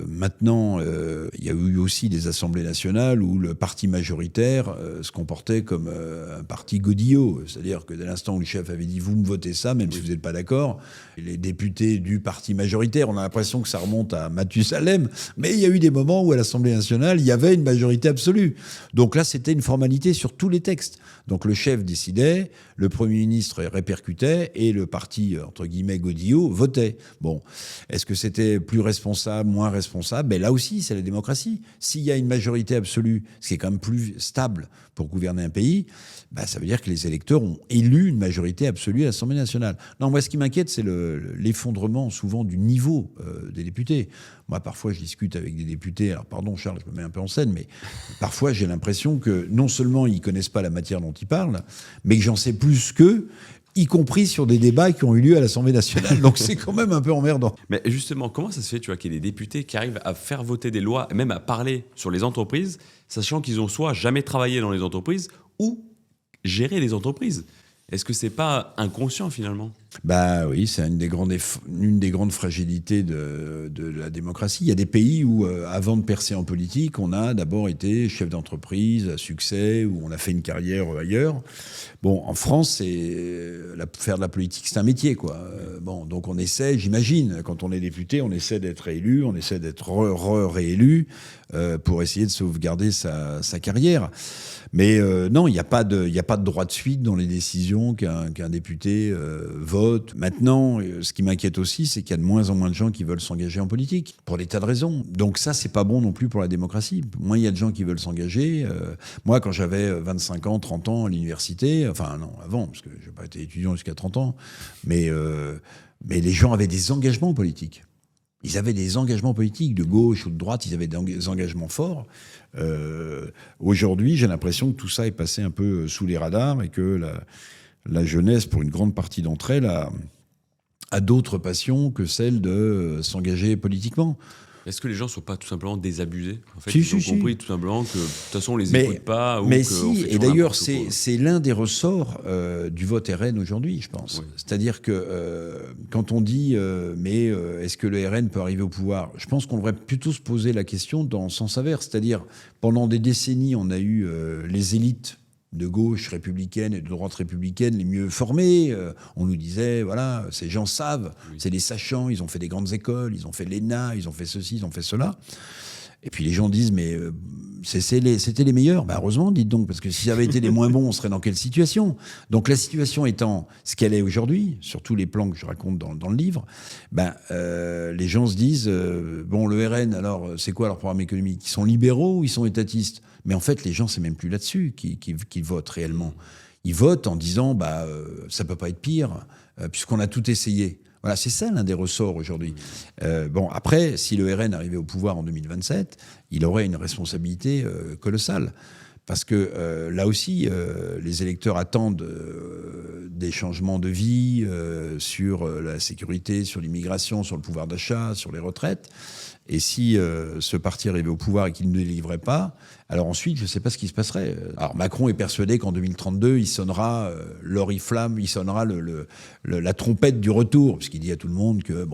Maintenant, il y a eu aussi des assemblées nationales où le parti majoritaire se comportait comme un parti godillot. C'est-à-dire que dès l'instant où le chef avait dit « vous me votez ça, même si vous n'êtes pas d'accord », les députés du parti majoritaire, on a l'impression que ça remonte à Mathusalem, mais il y a eu des moments où à l'Assemblée nationale, il y avait une majorité absolue. Donc là, c'était une formalité sur tous les textes. Donc le chef décidait, le Premier ministre répercutait et le parti, entre guillemets, godillot, votait. Bon, est-ce que c'était plus responsable, moins responsable ? Là aussi, c'est la démocratie. S'il y a une majorité absolue, ce qui est quand même plus stable pour gouverner un pays, ça veut dire que les électeurs ont élu une majorité absolue à l'Assemblée nationale. Non, moi, ce qui m'inquiète, c'est l'effondrement souvent du niveau des députés. Moi, parfois, je discute avec des députés. Alors, pardon, Charles, je me mets un peu en scène, mais parfois, j'ai l'impression que non seulement ils ne connaissent pas la matière dont ils parlent, mais que j'en sais plus qu'eux y compris sur des débats qui ont eu lieu à l'Assemblée nationale. Donc c'est quand même un peu emmerdant. Mais justement, comment ça se fait, tu vois, qu'il y ait des députés qui arrivent à faire voter des lois, même à parler sur les entreprises, sachant qu'ils ont soit jamais travaillé dans les entreprises ou géré les entreprises? Est-ce que c'est pas inconscient finalement? Bah oui, c'est une des grandes fragilités de la démocratie. Il y a des pays où, avant de percer en politique, on a d'abord été chef d'entreprise à succès, où on a fait une carrière ailleurs. Bon, en France, faire de la politique, c'est un métier, quoi. Bon, donc on essaie, j'imagine, quand on est député, on essaie d'être réélu, on essaie d'être réélu pour essayer de sauvegarder sa carrière. Mais non, il n'y a pas de droit de suite dans les décisions qu'un député vote. Maintenant, ce qui m'inquiète aussi, c'est qu'il y a de moins en moins de gens qui veulent s'engager en politique, pour des tas de raisons. Donc ça, c'est pas bon non plus pour la démocratie. Moins il y a de gens qui veulent s'engager. Moi, quand j'avais 25 ans, 30 ans à l'université, enfin non, avant, parce que j'ai pas été étudiant jusqu'à 30 ans, mais les gens avaient des engagements politiques. Ils avaient des engagements politiques de gauche ou de droite, ils avaient des engagements forts. Aujourd'hui, j'ai l'impression que tout ça est passé un peu sous les radars et que la jeunesse, pour une grande partie d'entre elles, a d'autres passions que celle de s'engager politiquement. Est-ce que les gens ne sont pas tout simplement désabusés? En fait, Si, ils ont compris tout simplement que de toute façon on les écoute pas. Mais si, et d'ailleurs c'est l'un des ressorts du vote RN aujourd'hui, je pense. Oui. C'est-à-dire que quand on dit est-ce que le RN peut arriver au pouvoir, je pense qu'on devrait plutôt se poser la question dans le sens inverse. C'est-à-dire pendant des décennies on a eu les élites de gauche républicaine et de droite républicaine les mieux formés. On nous disait, voilà, ces gens savent, oui. C'est des sachants, ils ont fait des grandes écoles, ils ont fait l'ENA, ils ont fait ceci, ils ont fait cela. Et puis les gens disent, mais c'était les meilleurs. Ben heureusement, dites donc, parce que si ça avait été les moins bons, on serait dans quelle situation? Donc la situation étant ce qu'elle est aujourd'hui, sur tous les plans que je raconte dans le livre, les gens se disent, bon, le RN, alors c'est quoi leur programme économique? Ils sont libéraux ou ils sont étatistes? Mais en fait, les gens, c'est même plus là-dessus qu'ils votent réellement. Ils votent en disant, ça peut pas être pire, puisqu'on a tout essayé. Voilà, c'est ça l'un des ressorts aujourd'hui. Bon, après, si le RN arrivait au pouvoir en 2027, il aurait une responsabilité colossale. Parce que là aussi, les électeurs attendent des changements de vie sur la sécurité, sur l'immigration, sur le pouvoir d'achat, sur les retraites. Et si ce parti arrivait au pouvoir et qu'il ne les livrait pas, alors ensuite, je ne sais pas ce qui se passerait. Alors Macron est persuadé qu'en 2032, il sonnera l'oriflamme, il sonnera la trompette du retour, puisqu'il dit à tout le monde que,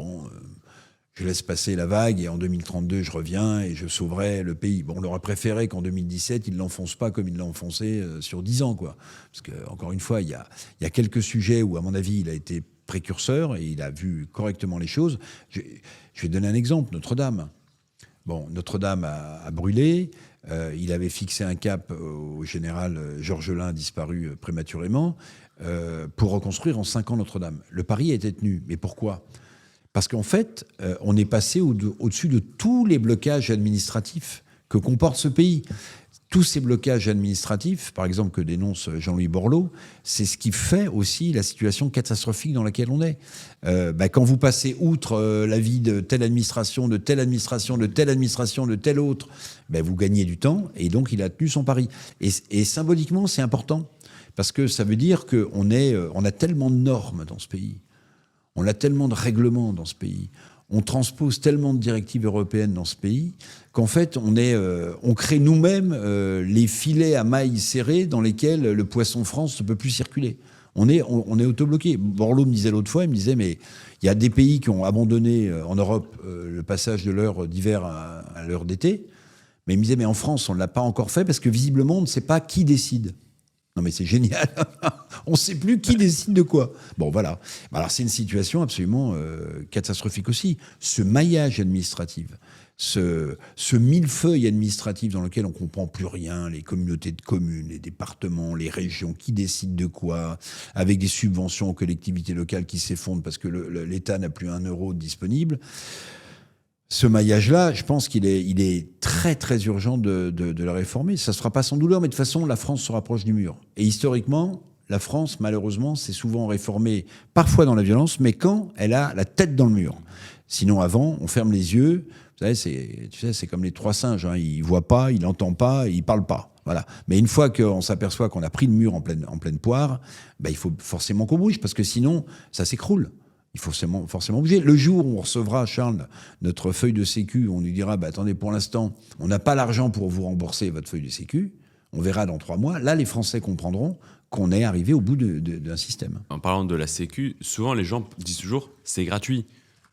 je laisse passer la vague et en 2032, je reviens et je sauverai le pays. Bon, on aurait préféré qu'en 2017, il ne l'enfonce pas comme il l'a enfoncé sur 10 ans, quoi. Parce que, encore une fois, il y a quelques sujets où, à mon avis, il a été précurseur et il a vu correctement les choses. Je vais donner un exemple, Notre-Dame. Bon, Notre-Dame a brûlé. Il avait fixé un cap au général Georges Lain, disparu prématurément, pour reconstruire en 5 ans Notre-Dame. Le pari a été tenu. Mais pourquoi ? Parce qu'en fait, on est passé au-dessus de tous les blocages administratifs que comporte ce pays. Tous ces blocages administratifs, par exemple, que dénonce Jean-Louis Borloo, c'est ce qui fait aussi la situation catastrophique dans laquelle on est. Quand vous passez outre l'avis de telle administration, de telle administration, de telle administration, de telle autre, vous gagnez du temps, et donc il a tenu son pari. Et symboliquement, c'est important, parce que ça veut dire qu'on a tellement de normes dans ce pays, on a tellement de règlements dans ce pays, on transpose tellement de directives européennes dans ce pays qu'en fait, on crée nous-mêmes les filets à mailles serrées dans lesquels le poisson France ne peut plus circuler. On est autobloqué. Borloo me disait l'autre fois, il me disait, mais il y a des pays qui ont abandonné en Europe le passage de l'heure d'hiver à l'heure d'été. Mais il me disait, mais en France, on ne l'a pas encore fait parce que visiblement, on ne sait pas qui décide. Non mais c'est génial, on ne sait plus qui décide de quoi. Bon voilà, alors c'est une situation absolument catastrophique aussi. Ce maillage administratif, ce millefeuille administratif dans lequel on ne comprend plus rien, les communautés de communes, les départements, les régions, qui décident de quoi, avec des subventions aux collectivités locales qui s'effondrent parce que l'État n'a plus 1 euro disponible. Ce maillage-là, je pense qu'il est très très urgent de le réformer. Ça ne se fera pas sans douleur, mais de toute façon, la France se rapproche du mur. Et historiquement, la France, malheureusement, s'est souvent réformée, parfois dans la violence, mais quand elle a la tête dans le mur. Sinon, avant, on ferme les yeux Vous savez, c'est comme les trois singes. Hein. Il voit pas, il entend pas, il parle pas. Voilà. Mais une fois qu'on s'aperçoit qu'on a pris le mur en pleine poire, il faut forcément qu'on bouge, parce que sinon, ça s'écroule. Il faut forcément bouger. Le jour où on recevra, Charles, notre feuille de sécu, on nous dira, attendez, pour l'instant, on n'a pas l'argent pour vous rembourser votre feuille de sécu, on verra dans 3 mois. Là, les Français comprendront qu'on est arrivé au bout d'un système. En parlant de la sécu, souvent les gens disent toujours, c'est gratuit.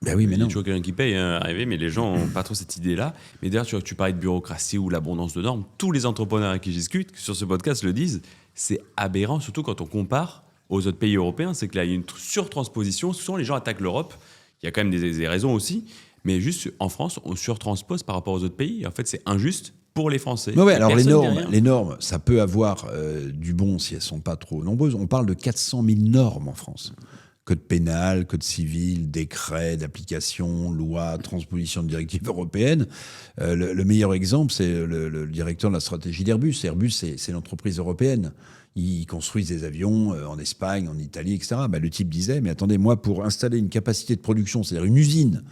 Ben oui, mais non. Il y a toujours quelqu'un qui paye, arrivé, mais les gens n'ont pas trop cette idée-là. Mais d'ailleurs, tu parlais de bureaucratie ou l'abondance de normes. Tous les entrepreneurs avec qui je discute sur ce podcast le disent. C'est aberrant, surtout quand on compare aux autres pays européens. C'est que là, il y a une surtransposition. Souvent, les gens attaquent l'Europe. Il y a quand même des raisons aussi. Mais juste en France, on surtranspose par rapport aux autres pays. En fait, c'est injuste pour les Français. Oui, alors les normes, ça peut avoir du bon si elles ne sont pas trop nombreuses. On parle de 400 000 normes en France. Code pénal, code civil, décret d'application, loi, transposition de directives européennes. Le meilleur exemple, c'est le directeur de la stratégie d'Airbus. Airbus, c'est l'entreprise européenne. Ils construisent des avions en Espagne, en Italie, etc. Le type disait, mais attendez, moi, pour installer une capacité de production, c'est-à-dire une usine,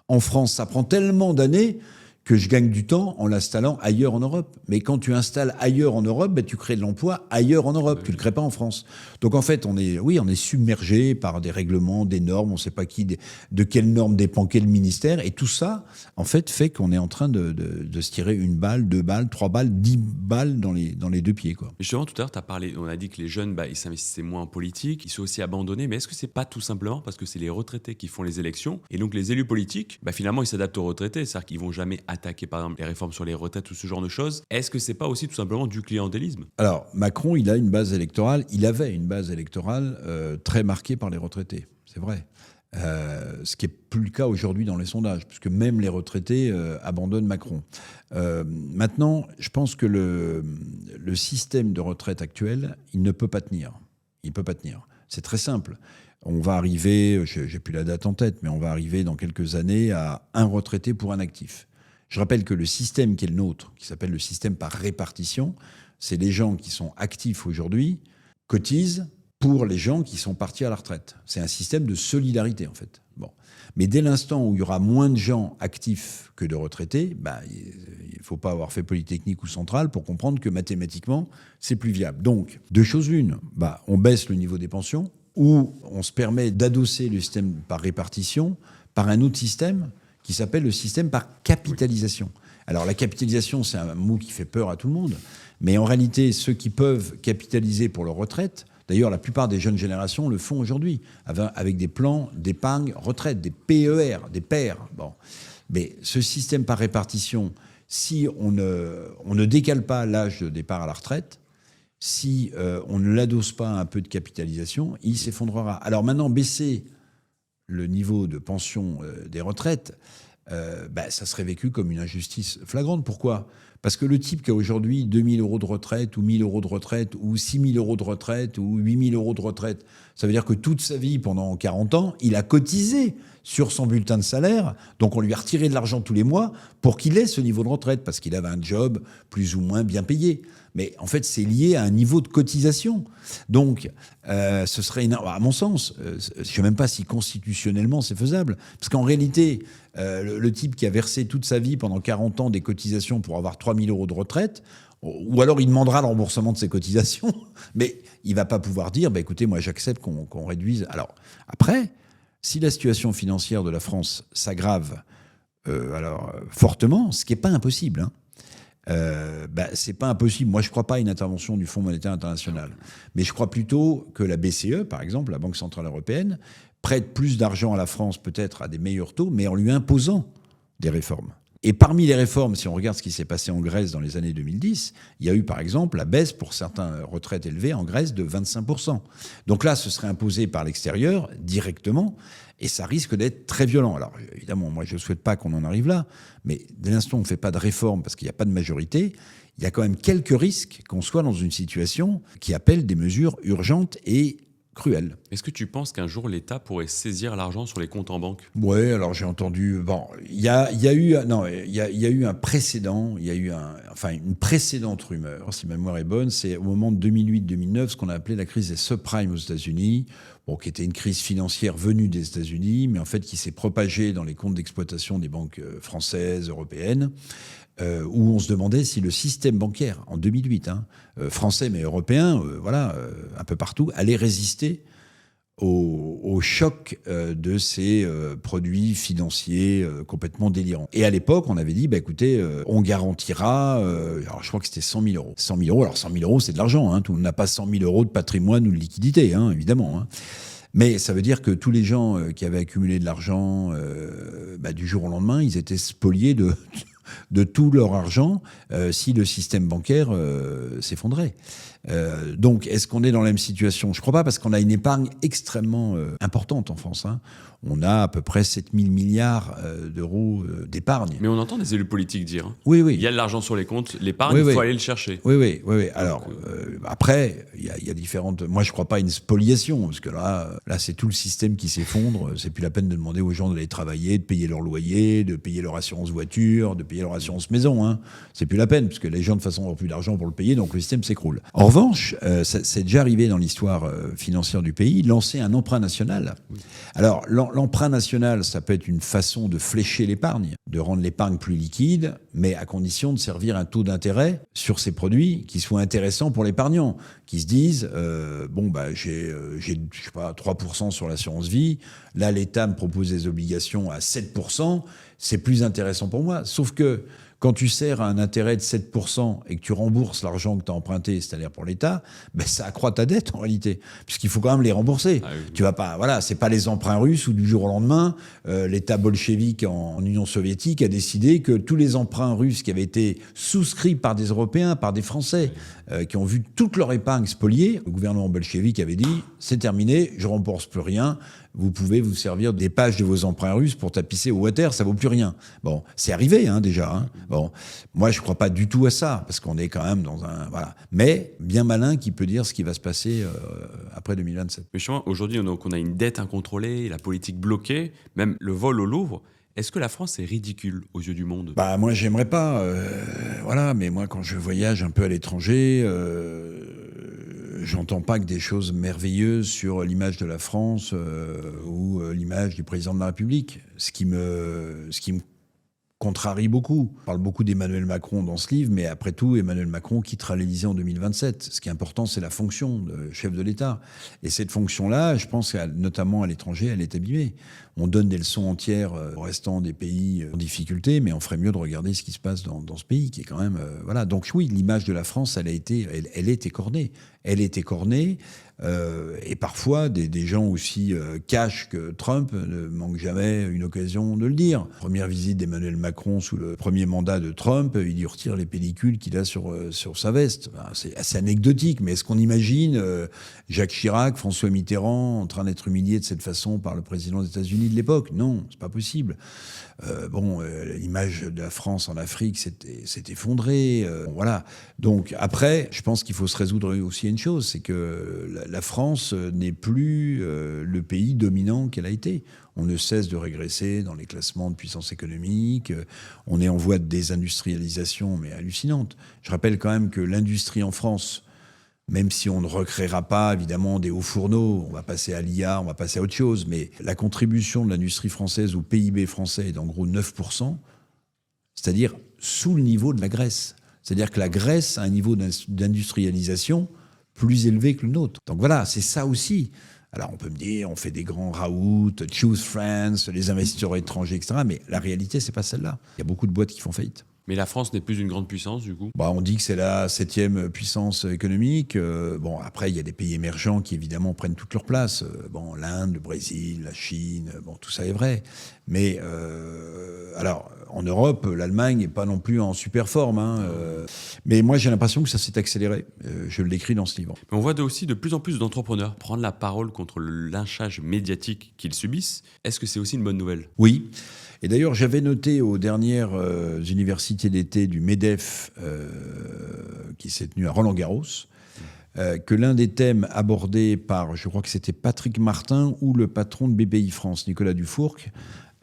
en France, ça prend tellement d'années que je gagne du temps en l'installant ailleurs en Europe. Mais quand tu installes ailleurs en Europe, tu crées de l'emploi ailleurs en Europe. Tu ne le crées pas en France. Donc en fait, on est submergé par des règlements, des normes, on ne sait pas de quelles normes dépend quel ministère. Et tout ça, en fait qu'on est en train de se tirer 1 balle, 2 balles, 3 balles, 10 balles dans les 2 pieds, quoi. Justement, tout à l'heure, tu as parlé, on a dit que les jeunes, ils s'investissaient moins en politique, ils sont aussi abandonnés. Mais est-ce que c'est pas tout simplement parce que c'est les retraités qui font les élections et donc les élus politiques, finalement, ils s'adaptent aux retraités, c'est-à-dire qu'ils vont jamais attaquer par exemple les réformes sur les retraites ou ce genre de choses. Est-ce que c'est pas aussi tout simplement du clientélisme ? Alors Macron, il avait une base électorale très marquée par les retraités, c'est vrai. Ce qui n'est plus le cas aujourd'hui dans les sondages, puisque même les retraités abandonnent Macron. Maintenant, je pense que le système de retraite actuel, il ne peut pas tenir. Il ne peut pas tenir. C'est très simple. On va arriver, j'ai plus la date en tête, mais on va arriver dans quelques années à 1 retraité pour 1 actif. Je rappelle que le système qui est le nôtre, qui s'appelle le système par répartition, c'est les gens qui sont actifs aujourd'hui cotisent pour les gens qui sont partis à la retraite. C'est un système de solidarité, en fait. Bon. Mais dès l'instant où il y aura moins de gens actifs que de retraités, il ne faut pas avoir fait Polytechnique ou Centrale pour comprendre que mathématiquement, c'est plus viable. Donc, 2 choses l'une. On baisse le niveau des pensions, ou on se permet d'adosser le système par répartition par un autre système qui s'appelle le système par capitalisation. Alors la capitalisation, c'est un mot qui fait peur à tout le monde, mais en réalité, ceux qui peuvent capitaliser pour leur retraite, d'ailleurs la plupart des jeunes générations le font aujourd'hui, avec des plans d'épargne retraite, des PER, des PER. Bon. Mais ce système par répartition, si on ne décale pas l'âge de départ à la retraite, si on ne l'adosse pas à un peu de capitalisation, il s'effondrera. Alors maintenant, baisser le niveau de pension des retraites, ça serait vécu comme une injustice flagrante. Pourquoi ? Parce que le type qui a aujourd'hui 2 000 € de retraite, ou 1 000 € de retraite, ou 6 000 € de retraite, ou 8 000 € de retraite, ça veut dire que toute sa vie, pendant 40 ans, il a cotisé sur son bulletin de salaire, donc on lui a retiré de l'argent tous les mois pour qu'il ait ce niveau de retraite, parce qu'il avait un job plus ou moins bien payé. Mais en fait, c'est lié à un niveau de cotisation. Donc, ce serait, à mon sens, je ne sais même pas si constitutionnellement c'est faisable. Parce qu'en réalité, le type qui a versé toute sa vie pendant 40 ans des cotisations pour avoir 3 000 € de retraite, ou alors il demandera le remboursement de ses cotisations, mais il ne va pas pouvoir dire, écoutez, moi j'accepte qu'on réduise. Alors, après, si la situation financière de la France s'aggrave fortement, ce qui n'est pas impossible, c'est pas impossible. Moi, je crois pas à une intervention du Fonds monétaire international. Mais je crois plutôt que la BCE, par exemple, la Banque centrale européenne, prête plus d'argent à la France, peut-être à des meilleurs taux, mais en lui imposant des réformes. Et parmi les réformes, si on regarde ce qui s'est passé en Grèce dans les années 2010, il y a eu, par exemple, la baisse pour certaines retraites élevées en Grèce de 25%. Donc là, ce serait imposé par l'extérieur, directement, et ça risque d'être très violent. Alors, évidemment, moi, je ne souhaite pas qu'on en arrive là, mais dès l'instant où on ne fait pas de réforme parce qu'il n'y a pas de majorité, il y a quand même quelques risques qu'on soit dans une situation qui appelle des mesures urgentes et cruelles. Est-ce que tu penses qu'un jour l'État pourrait saisir l'argent sur les comptes en banque ? Oui, alors j'ai entendu. Bon, il y a eu un précédent. Il y a eu enfin une précédente rumeur, si ma mémoire est bonne, c'est au moment de 2008-2009, ce qu'on a appelé la crise des subprimes aux États-Unis, bon, qui était une crise financière venue des États-Unis, mais en fait qui s'est propagée dans les comptes d'exploitation des banques françaises, européennes, où on se demandait si le système bancaire, en 2008, français mais européen, un peu partout, allait résister au choc de ces produits financiers complètement délirants. Et à l'époque, on avait dit, écoutez, on garantira, alors je crois que c'était 100 000 euros. 100 000 euros, alors 100 000 euros, c'est de l'argent. Tout le monde n'a pas 100 000 euros de patrimoine ou de liquidité, évidemment. Mais ça veut dire que tous les gens qui avaient accumulé de l'argent du jour au lendemain, ils étaient spoliés de tout leur argent si le système bancaire s'effondrait. Donc, est-ce qu'on est dans la même situation ? Je ne crois pas, parce qu'on a une épargne extrêmement importante en France. On a à peu près 7 000 milliards d'euros d'épargne. Mais on entend des élus politiques dire oui. Il y a de l'argent sur les comptes, l'épargne, il faut aller le chercher. Oui. Alors, après, il y a différentes... Moi, je ne crois pas à une spoliation, parce que là, c'est tout le système qui s'effondre. C'est plus la peine de demander aux gens d'aller travailler, de payer leur loyer, de payer leur assurance voiture, de payer leur assurance maison. C'est plus la peine, parce que les gens, de toute façon, n'ont plus d'argent pour le payer, donc le système s'écroule. En revanche, c'est déjà arrivé dans l'histoire financière du pays, lancer un emprunt national. Oui. Alors, l'emprunt national, ça peut être une façon de flécher l'épargne, de rendre l'épargne plus liquide, mais à condition de servir un taux d'intérêt sur ces produits qui soit intéressant pour l'épargnant, qui se disent j'ai je sais pas 3% sur l'assurance vie, là l'État me propose des obligations à 7%, c'est plus intéressant pour moi. Sauf que quand tu sers à un intérêt de 7% et que tu rembourses l'argent que tu as emprunté, c'est-à-dire pour l'État, ça accroît ta dette en réalité, puisqu'il faut quand même les rembourser. Ah oui. Tu vas pas, c'est pas les emprunts russes où du jour au lendemain, l'État bolchevique en Union soviétique a décidé que tous les emprunts russes qui avaient été souscrits par des Européens, par des Français, qui ont vu toute leur épargne spoliée, le gouvernement bolchevique avait dit c'est terminé, je rembourse plus rien. Vous pouvez vous servir des pages de vos emprunts russes pour tapisser au water, ça vaut plus rien. Bon, c'est arrivé déjà. Bon, moi je crois pas du tout à ça, parce qu'on est quand même dans un Mais bien malin qui peut dire ce qui va se passer après 2027. Mais justement, aujourd'hui on a une dette incontrôlée, la politique bloquée, même le vol au Louvre. Est-ce que la France est ridicule aux yeux du monde ? Moi j'aimerais pas, mais moi quand je voyage un peu à l'étranger. J'entends pas que des choses merveilleuses sur l'image de la France ou l'image du président de la République. Ce qui me contrarie beaucoup. On parle beaucoup d'Emmanuel Macron dans ce livre, mais après tout, Emmanuel Macron quittera l'Élysée en 2027. Ce qui est important, c'est la fonction de chef de l'État. Et cette fonction-là, je pense, notamment à l'étranger, elle est abîmée. On donne des leçons entières aux restants des pays en difficulté, mais on ferait mieux de regarder ce qui se passe dans ce pays, qui est quand même... Donc oui, l'image de la France, elle est écornée. Elle est écornée. Et parfois, des gens aussi cash que Trump ne manquent jamais une occasion de le dire. Première visite d'Emmanuel Macron sous le premier mandat de Trump, il lui retire les pellicules qu'il a sur sa veste. C'est assez anecdotique, mais est-ce qu'on imagine Jacques Chirac, François Mitterrand en train d'être humiliés de cette façon par le président des États-Unis de l'époque ? Non, c'est pas possible. L'image de la France en Afrique s'est effondrée. Donc après, je pense qu'il faut se résoudre aussi à une chose, c'est que la France n'est plus le pays dominant qu'elle a été. On ne cesse de régresser dans les classements de puissance économique. On est en voie de désindustrialisation, mais hallucinante. Je rappelle quand même que l'industrie en France, même si on ne recréera pas, évidemment, des hauts fourneaux, on va passer à l'IA, on va passer à autre chose, mais la contribution de l'industrie française au PIB français est d'en gros 9%, c'est-à-dire sous le niveau de la Grèce. C'est-à-dire que la Grèce a un niveau d'industrialisation plus élevé que le nôtre. Donc c'est ça aussi. Alors on peut me dire, on fait des grands raouts, Choose France, les investisseurs étrangers, etc. Mais la réalité, c'est pas celle-là. Il y a beaucoup de boîtes qui font faillite. Mais la France n'est plus une grande puissance, du coup ? On dit que c'est la 7e puissance économique. Après, il y a des pays émergents qui, évidemment, prennent toute leur place. L'Inde, le Brésil, la Chine, tout ça est vrai. Mais, en Europe, l'Allemagne n'est pas non plus en super forme. Mais moi, j'ai l'impression que ça s'est accéléré. Je l'écris dans ce livre. Mais on voit aussi de plus en plus d'entrepreneurs prendre la parole contre le lynchage médiatique qu'ils subissent. Est-ce que c'est aussi une bonne nouvelle ? Oui. Et d'ailleurs, j'avais noté aux dernières universités d'été du MEDEF, qui s'est tenu à Roland-Garros, que l'un des thèmes abordés par, je crois que c'était Patrick Martin ou le patron de BPI France, Nicolas Dufourcq,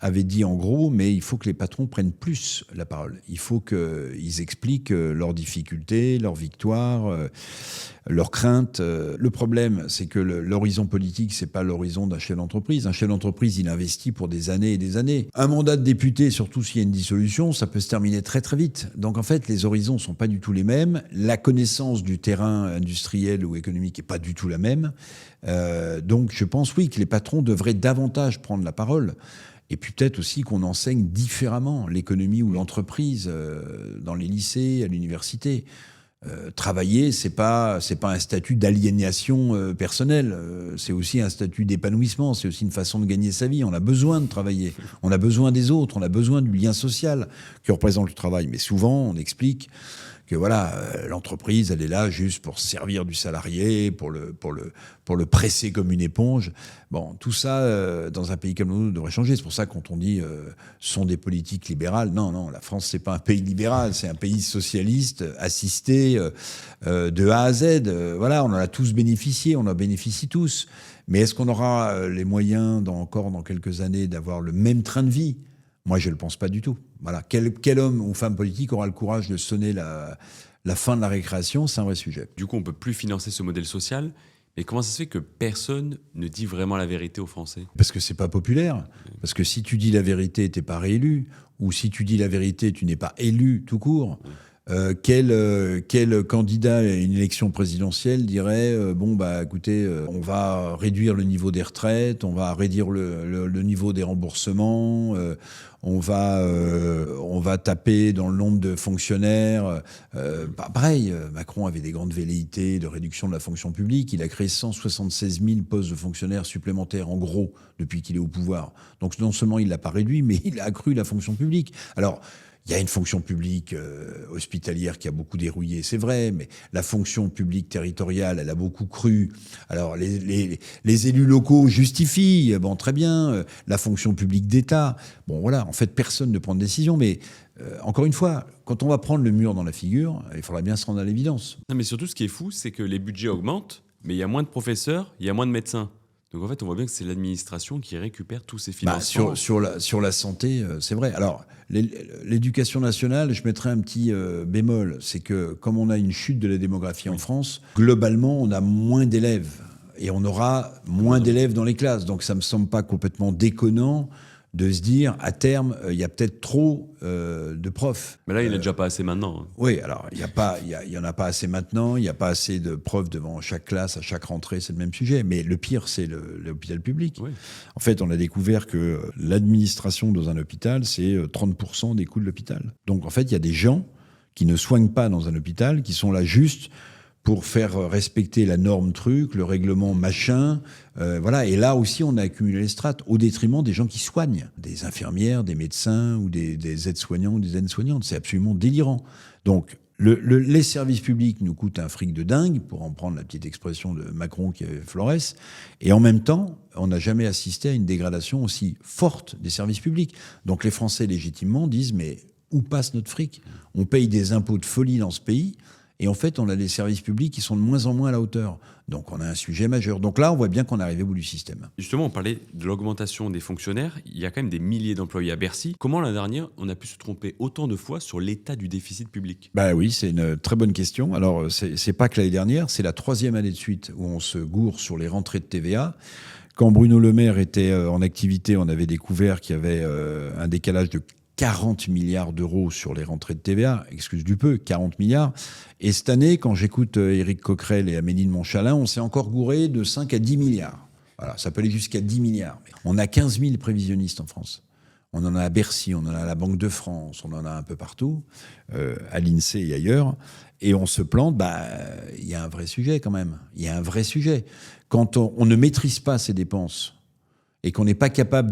avait dit en gros, mais il faut que les patrons prennent plus la parole. Il faut qu'ils expliquent leurs difficultés, leurs victoires, leurs craintes. Le problème, c'est que l'horizon politique, c'est pas l'horizon d'un chef d'entreprise. Un chef d'entreprise, il investit pour des années et des années. Un mandat de député, surtout s'il y a une dissolution, ça peut se terminer très très vite. Donc en fait, les horizons sont pas du tout les mêmes. La connaissance du terrain industriel ou économique est pas du tout la même. Donc je pense, oui, que les patrons devraient davantage prendre la parole. Et puis peut-être aussi qu'on enseigne différemment l'économie ou l'entreprise dans les lycées, à l'université. Travailler, c'est pas un statut d'aliénation personnelle. C'est aussi un statut d'épanouissement. C'est aussi une façon de gagner sa vie. On a besoin de travailler. On a besoin des autres. On a besoin du lien social que représente le travail. Mais souvent, on explique que voilà, l'entreprise, elle est là juste pour servir du salarié, pour le presser comme une éponge. Bon, tout ça, dans un pays comme le nôtre, devrait changer. C'est pour ça, quand on dit ce sont des politiques libérales, non, la France, c'est pas un pays libéral, c'est un pays socialiste, assisté de A à Z. Voilà, on en a tous bénéficié, on en bénéficie tous. Mais est-ce qu'on aura les moyens, encore dans quelques années, d'avoir le même train de vie ? Moi, je ne le pense pas du tout. Voilà. Quel homme ou femme politique aura le courage de sonner la fin de la récréation ? C'est un vrai sujet. Du coup, on ne peut plus financer ce modèle social. Mais comment ça se fait que personne ne dit vraiment la vérité aux Français ? Parce que c'est pas populaire. Parce que si tu dis la vérité, t'es pas réélu. Ou si tu dis la vérité, tu n'es pas élu tout court. Quel candidat à une élection présidentielle dirait écoutez, on va réduire le niveau des retraites, on va réduire le niveau des remboursements, on va taper dans le nombre de fonctionnaires. Pareil, Macron avait des grandes velléités de réduction de la fonction publique. Il a créé 176 000 postes de fonctionnaires supplémentaires, en gros, depuis qu'il est au pouvoir. Donc non seulement il l'a pas réduit, mais il a accru la fonction publique. Alors, il y a une fonction publique hospitalière qui a beaucoup dérouillé, c'est vrai, mais la fonction publique territoriale, elle a beaucoup cru. Alors, les élus locaux justifient, bon, très bien, la fonction publique d'État. Bon, voilà, en fait, personne ne prend de décision, mais encore une fois, quand on va prendre le mur dans la figure, il faudra bien se rendre à l'évidence. Non, mais surtout, ce qui est fou, c'est que les budgets augmentent, mais il y a moins de professeurs, il y a moins de médecins. Donc en fait, on voit bien que c'est l'administration qui récupère tous ces financements. Sur la santé, c'est vrai. Alors, l'éducation nationale, je mettrais un petit bémol. C'est que comme on a une chute de la démographie en France, globalement, on a moins d'élèves. Et on aura moins d'élèves dans les classes. Donc ça ne me semble pas complètement déconnant de se dire, à terme, il y a peut-être trop de profs. Mais là, il n'y en a déjà pas assez maintenant. Hein. Oui, alors, il y en a pas assez maintenant, il n'y a pas assez de profs devant chaque classe, à chaque rentrée, c'est le même sujet. Mais le pire, c'est l'hôpital public. Oui. En fait, on a découvert que l'administration dans un hôpital, c'est 30% des coûts de l'hôpital. Donc, en fait, il y a des gens qui ne soignent pas dans un hôpital, qui sont là juste pour faire respecter la norme truc, le règlement machin, voilà. Et là aussi, on a accumulé les strates au détriment des gens qui soignent, des infirmières, des médecins ou des aides-soignants ou des aides-soignantes. C'est absolument délirant. Donc, les services publics nous coûtent un fric de dingue, pour en prendre la petite expression de Macron qui avait Flores. Et en même temps, on n'a jamais assisté à une dégradation aussi forte des services publics. Donc, les Français, légitimement, disent, mais où passe notre fric ? On paye des impôts de folie dans ce pays. Et en fait, on a des services publics qui sont de moins en moins à la hauteur. Donc, on a un sujet majeur. Donc là, on voit bien qu'on est arrivé au bout du système. Justement, on parlait de l'augmentation des fonctionnaires. Il y a quand même des milliers d'employés à Bercy. Comment, l'année dernière, on a pu se tromper autant de fois sur l'état du déficit public ? Bah oui, c'est une très bonne question. Alors, c'est pas que l'année dernière, c'est la 3e année de suite où on se gourre sur les rentrées de TVA. Quand Bruno Le Maire était en activité, on avait découvert qu'il y avait un décalage de 40 milliards d'euros sur les rentrées de TVA, excuse du peu, 40 milliards. Et cette année, quand j'écoute Éric Coquerel et Amélie de Montchalin, on s'est encore gouré de 5 à 10 milliards. Voilà, ça peut aller jusqu'à 10 milliards. On a 15 000 prévisionnistes en France. On en a à Bercy, on en a à la Banque de France, on en a un peu partout, à l'INSEE et ailleurs. Et on se plante, il y a un vrai sujet quand même. Il y a un vrai sujet. Quand on ne maîtrise pas ses dépenses, et qu'on n'est pas capable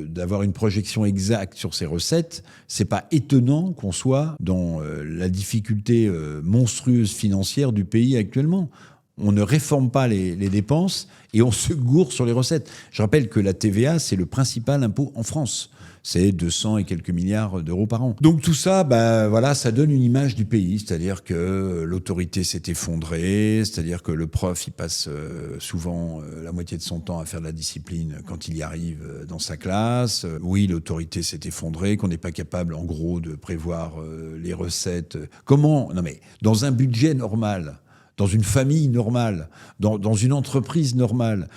d'avoir une projection exacte sur ses recettes, c'est pas étonnant qu'on soit dans la difficulté monstrueuse financière du pays actuellement. On ne réforme pas les dépenses et on se gourre sur les recettes. Je rappelle que la TVA, c'est le principal impôt en France. C'est 200 et quelques milliards d'euros par an. Donc tout ça, voilà, ça donne une image du pays, c'est-à-dire que l'autorité s'est effondrée, c'est-à-dire que le prof, il passe souvent la moitié de son temps à faire de la discipline quand il y arrive dans sa classe. Oui, l'autorité s'est effondrée, qu'on n'est pas capable, en gros, de prévoir les recettes. Comment ? Non mais, dans un budget normal, dans une famille normale, dans une entreprise normale,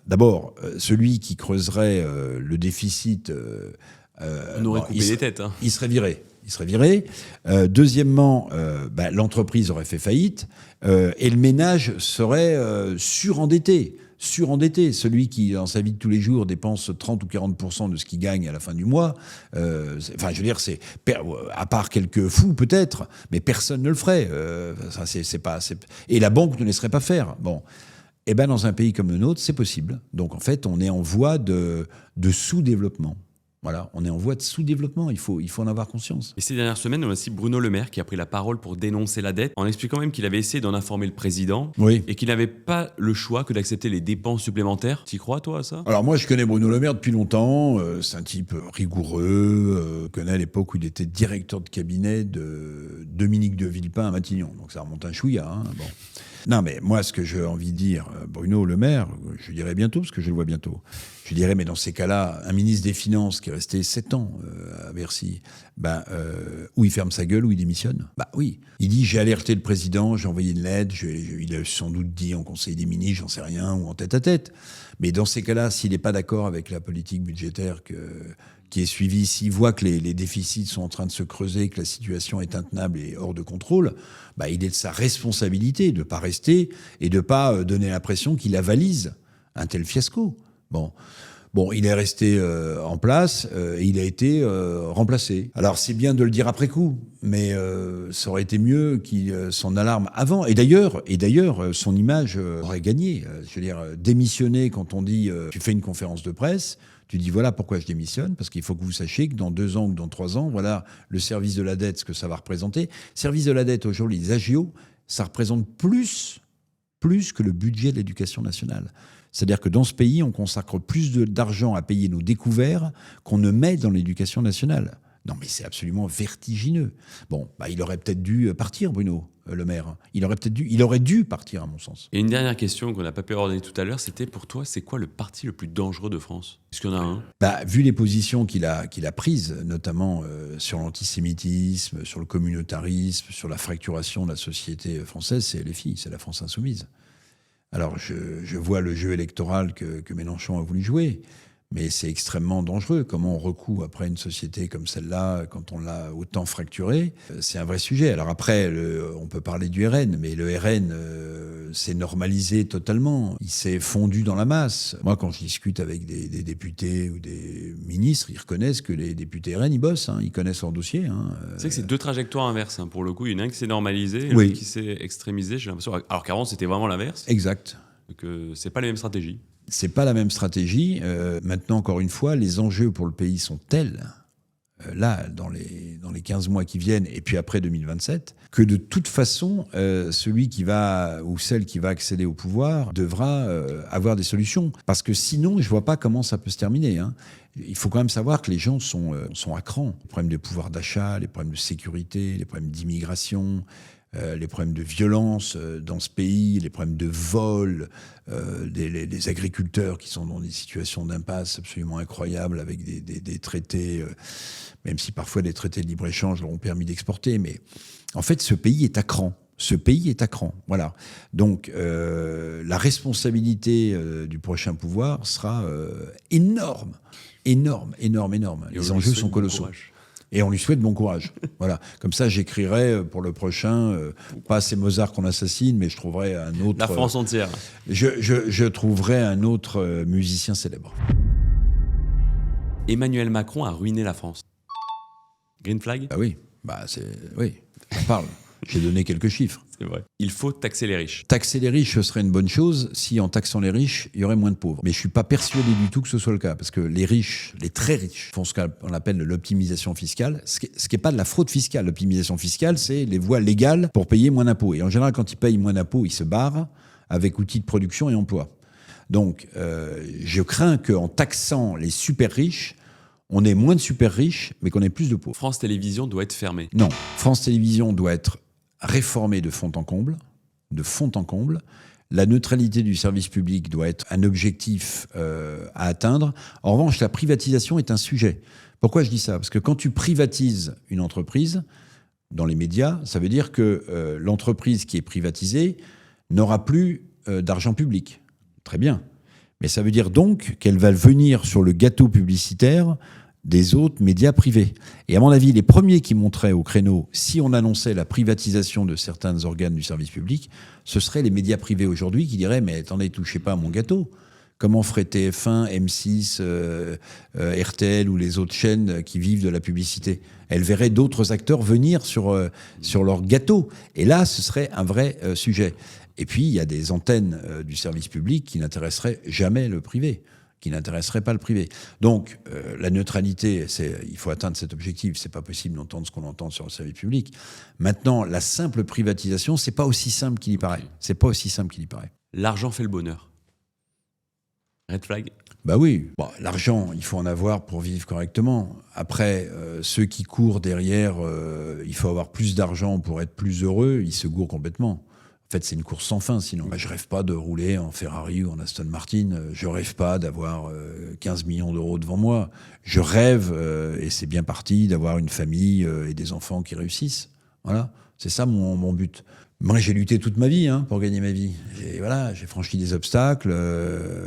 d'abord, celui qui creuserait le déficit... on aurait coupé les têtes. Hein. Il serait viré. Deuxièmement, l'entreprise aurait fait faillite et le ménage serait surendetté. Celui qui, dans sa vie de tous les jours, dépense 30 ou 40% de ce qu'il gagne à la fin du mois, c'est à part quelques fous peut-être, mais personne ne le ferait. Et la banque ne laisserait pas faire. Bon. Eh ben, dans un pays comme le nôtre, c'est possible. Donc, en fait, on est en voie de sous-développement. Voilà, on est en voie de sous-développement, il faut en avoir conscience. Et ces dernières semaines, on a aussi Bruno Le Maire qui a pris la parole pour dénoncer la dette, en expliquant même qu'il avait essayé d'en informer le président, oui, et qu'il n'avait pas le choix que d'accepter les dépenses supplémentaires. T'y crois, toi, à ça ? Alors moi, je connais Bruno Le Maire depuis longtemps, c'est un type rigoureux, je connais à l'époque où il était directeur de cabinet de Dominique de Villepin à Matignon, donc ça remonte un chouïa. Hein, bon. Non, mais moi, ce que j'ai envie de dire, Bruno Le Maire, je dirais bientôt, parce que je le vois bientôt, je dirais, mais dans ces cas-là, un ministre des Finances qui est resté 7 ans à Bercy, ou il ferme sa gueule, ou il démissionne. Oui. Il dit, j'ai alerté le président, j'ai envoyé une lettre, il a sans doute dit en conseil des ministres, j'en sais rien, ou en tête-à-tête. Mais dans ces cas-là, s'il n'est pas d'accord avec la politique budgétaire qui est suivie, s'il voit que les déficits sont en train de se creuser, que la situation est intenable et hors de contrôle, il est de sa responsabilité de ne pas rester et de ne pas donner l'impression qu'il avalise un tel fiasco. Bon, il est resté en place et il a été remplacé. Alors, c'est bien de le dire après coup, mais ça aurait été mieux qu'il s'en alarme avant. Et d'ailleurs, son image aurait gagné. Je veux dire, démissionner quand on dit tu fais une conférence de presse, tu dis voilà pourquoi je démissionne, parce qu'il faut que vous sachiez que dans 2 ans ou dans 3 ans, voilà le service de la dette, ce que ça va représenter. Service de la dette, aujourd'hui, les agios, ça représente plus que le budget de l'éducation nationale. C'est-à-dire que dans ce pays, on consacre plus d'argent à payer nos découverts qu'on ne met dans l'éducation nationale. Non, mais c'est absolument vertigineux. Bon, il aurait peut-être dû partir, Bruno Le Maire. Il aurait dû partir, à mon sens. Et une dernière question qu'on n'a pas pu aborder tout à l'heure, c'était pour toi, c'est quoi le parti le plus dangereux de France ? Est-ce qu'il y en a un ? Vu les positions qu'il a prises, notamment sur l'antisémitisme, sur le communautarisme, sur la fracturation de la société française, c'est LFI, c'est la France insoumise. Alors, je vois le jeu électoral que Mélenchon a voulu jouer, mais c'est extrêmement dangereux. Comment on recoue après une société comme celle-là, quand on l'a autant fracturée, c'est un vrai sujet. Alors après, on peut parler du RN, mais le RN s'est normalisé totalement. Il s'est fondu dans la masse. Moi, quand je discute avec des députés ou des ministres, ils reconnaissent que les députés RN, ils bossent, ils connaissent leur dossier. Tu sais que c'est 2 trajectoires inverses. Pour le coup, il y en a un qui s'est normalisé et oui, l'autre qui s'est extrémisé, j'ai l'impression. Alors qu'avant, c'était vraiment l'inverse. Exact. Donc, c'est pas les mêmes stratégies. C'est pas la même stratégie. Maintenant, encore une fois, les enjeux pour le pays sont tels, là, dans les 15 mois qui viennent, et puis après 2027, que de toute façon, celui qui va, ou celle qui va accéder au pouvoir, devra avoir des solutions. Parce que sinon, je vois pas comment ça peut se terminer. Il faut quand même savoir que les gens sont à cran. Les problèmes de pouvoir d'achat, les problèmes de sécurité, les problèmes d'immigration, les problèmes de violence dans ce pays, les problèmes de vol, des agriculteurs qui sont dans des situations d'impasse absolument incroyables avec des traités, même si parfois des traités de libre-échange leur ont permis d'exporter. Mais en fait, ce pays est à cran. Voilà. Donc, la responsabilité du prochain pouvoir sera énorme. Les enjeux sont colossaux. Et on lui souhaite bon courage. Voilà. Comme ça, j'écrirai pour le prochain, pas c'est Mozart qu'on assassine, mais je trouverai un autre... La France entière. Je trouverai un autre musicien célèbre. Emmanuel Macron a ruiné la France. Green flag ? Oui, oui, on parle. J'ai donné quelques chiffres. C'est vrai. Il faut taxer les riches. Taxer les riches, ce serait une bonne chose si en taxant les riches, il y aurait moins de pauvres. Mais je ne suis pas persuadé du tout que ce soit le cas. Parce que les riches, les très riches, font ce qu'on appelle l'optimisation fiscale. Ce qui n'est pas de la fraude fiscale. L'optimisation fiscale, c'est les voies légales pour payer moins d'impôts. Et en général, quand ils payent moins d'impôts, ils se barrent avec outils de production et emploi. Donc, je crains qu'en taxant les super riches, on ait moins de super riches, mais qu'on ait plus de pauvres. France Télévisions doit être fermée. Non, France Télévisions doit être réformée de fond en comble, de fond en comble. La neutralité du service public doit être un objectif à atteindre. En revanche, la privatisation est un sujet. Pourquoi je dis ça ? Parce que quand tu privatises une entreprise, dans les médias, ça veut dire que l'entreprise qui est privatisée n'aura plus d'argent public. Très bien. Mais ça veut dire donc qu'elle va venir sur le gâteau publicitaire des autres médias privés. Et à mon avis, les premiers qui monteraient au créneau, si on annonçait la privatisation de certains organes du service public, ce seraient les médias privés aujourd'hui qui diraient « Mais attendez, touchez pas à mon gâteau ». Comment ferait TF1, M6, RTL ou les autres chaînes qui vivent de la publicité ? Elles verraient d'autres acteurs venir sur leur gâteau. Et là, ce serait un vrai sujet. Et puis, il y a des antennes du service public qui n'intéresseraient jamais le privé, qui n'intéresseraient pas le privé. Donc, la neutralité, il faut atteindre cet objectif. C'est pas possible d'entendre ce qu'on entend sur le service public. Maintenant, la simple privatisation, c'est pas aussi simple qu'il y paraît. C'est pas aussi simple qu'il y paraît. L'argent fait le bonheur. Red flag ? Bah oui, bon, l'argent, il faut en avoir pour vivre correctement. Après, ceux qui courent derrière, il faut avoir plus d'argent pour être plus heureux, ils se gourrent complètement. En fait, c'est une course sans fin, sinon. Bah, je rêve pas de rouler en Ferrari ou en Aston Martin. Je rêve pas d'avoir 15 millions d'euros devant moi. Je rêve, et c'est bien parti, d'avoir une famille et des enfants qui réussissent. Voilà, c'est ça mon but. Moi, j'ai lutté toute ma vie pour gagner ma vie. J'ai franchi des obstacles.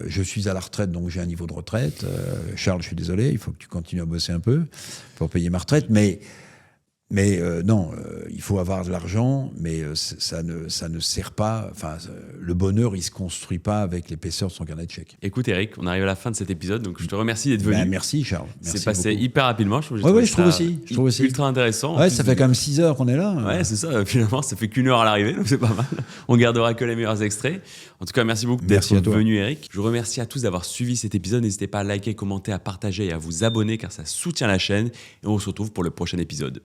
Je suis à la retraite, donc j'ai un niveau de retraite. Charles, je suis désolé, il faut que tu continues à bosser un peu pour payer ma retraite. Mais non, il faut avoir de l'argent, mais ça ne sert pas. Enfin, le bonheur, il se construit pas avec l'épaisseur de son carnet de chèques. Écoute, Eric, on arrive à la fin de cet épisode, donc je te remercie d'être venu. Merci, Charles. C'est passé hyper rapidement. Je trouve je trouve aussi. Ultra intéressant. Ouais, ça fait quand même 6 heures qu'on est là. Ouais, c'est ça. Finalement, ça fait qu'1 heure à l'arrivée, donc c'est pas mal. On gardera que les meilleurs extraits. En tout cas, merci beaucoup d'être venu, Eric. Je vous remercie à tous d'avoir suivi cet épisode. N'hésitez pas à liker, commenter, à partager et à vous abonner, car ça soutient la chaîne. Et on se retrouve pour le prochain épisode.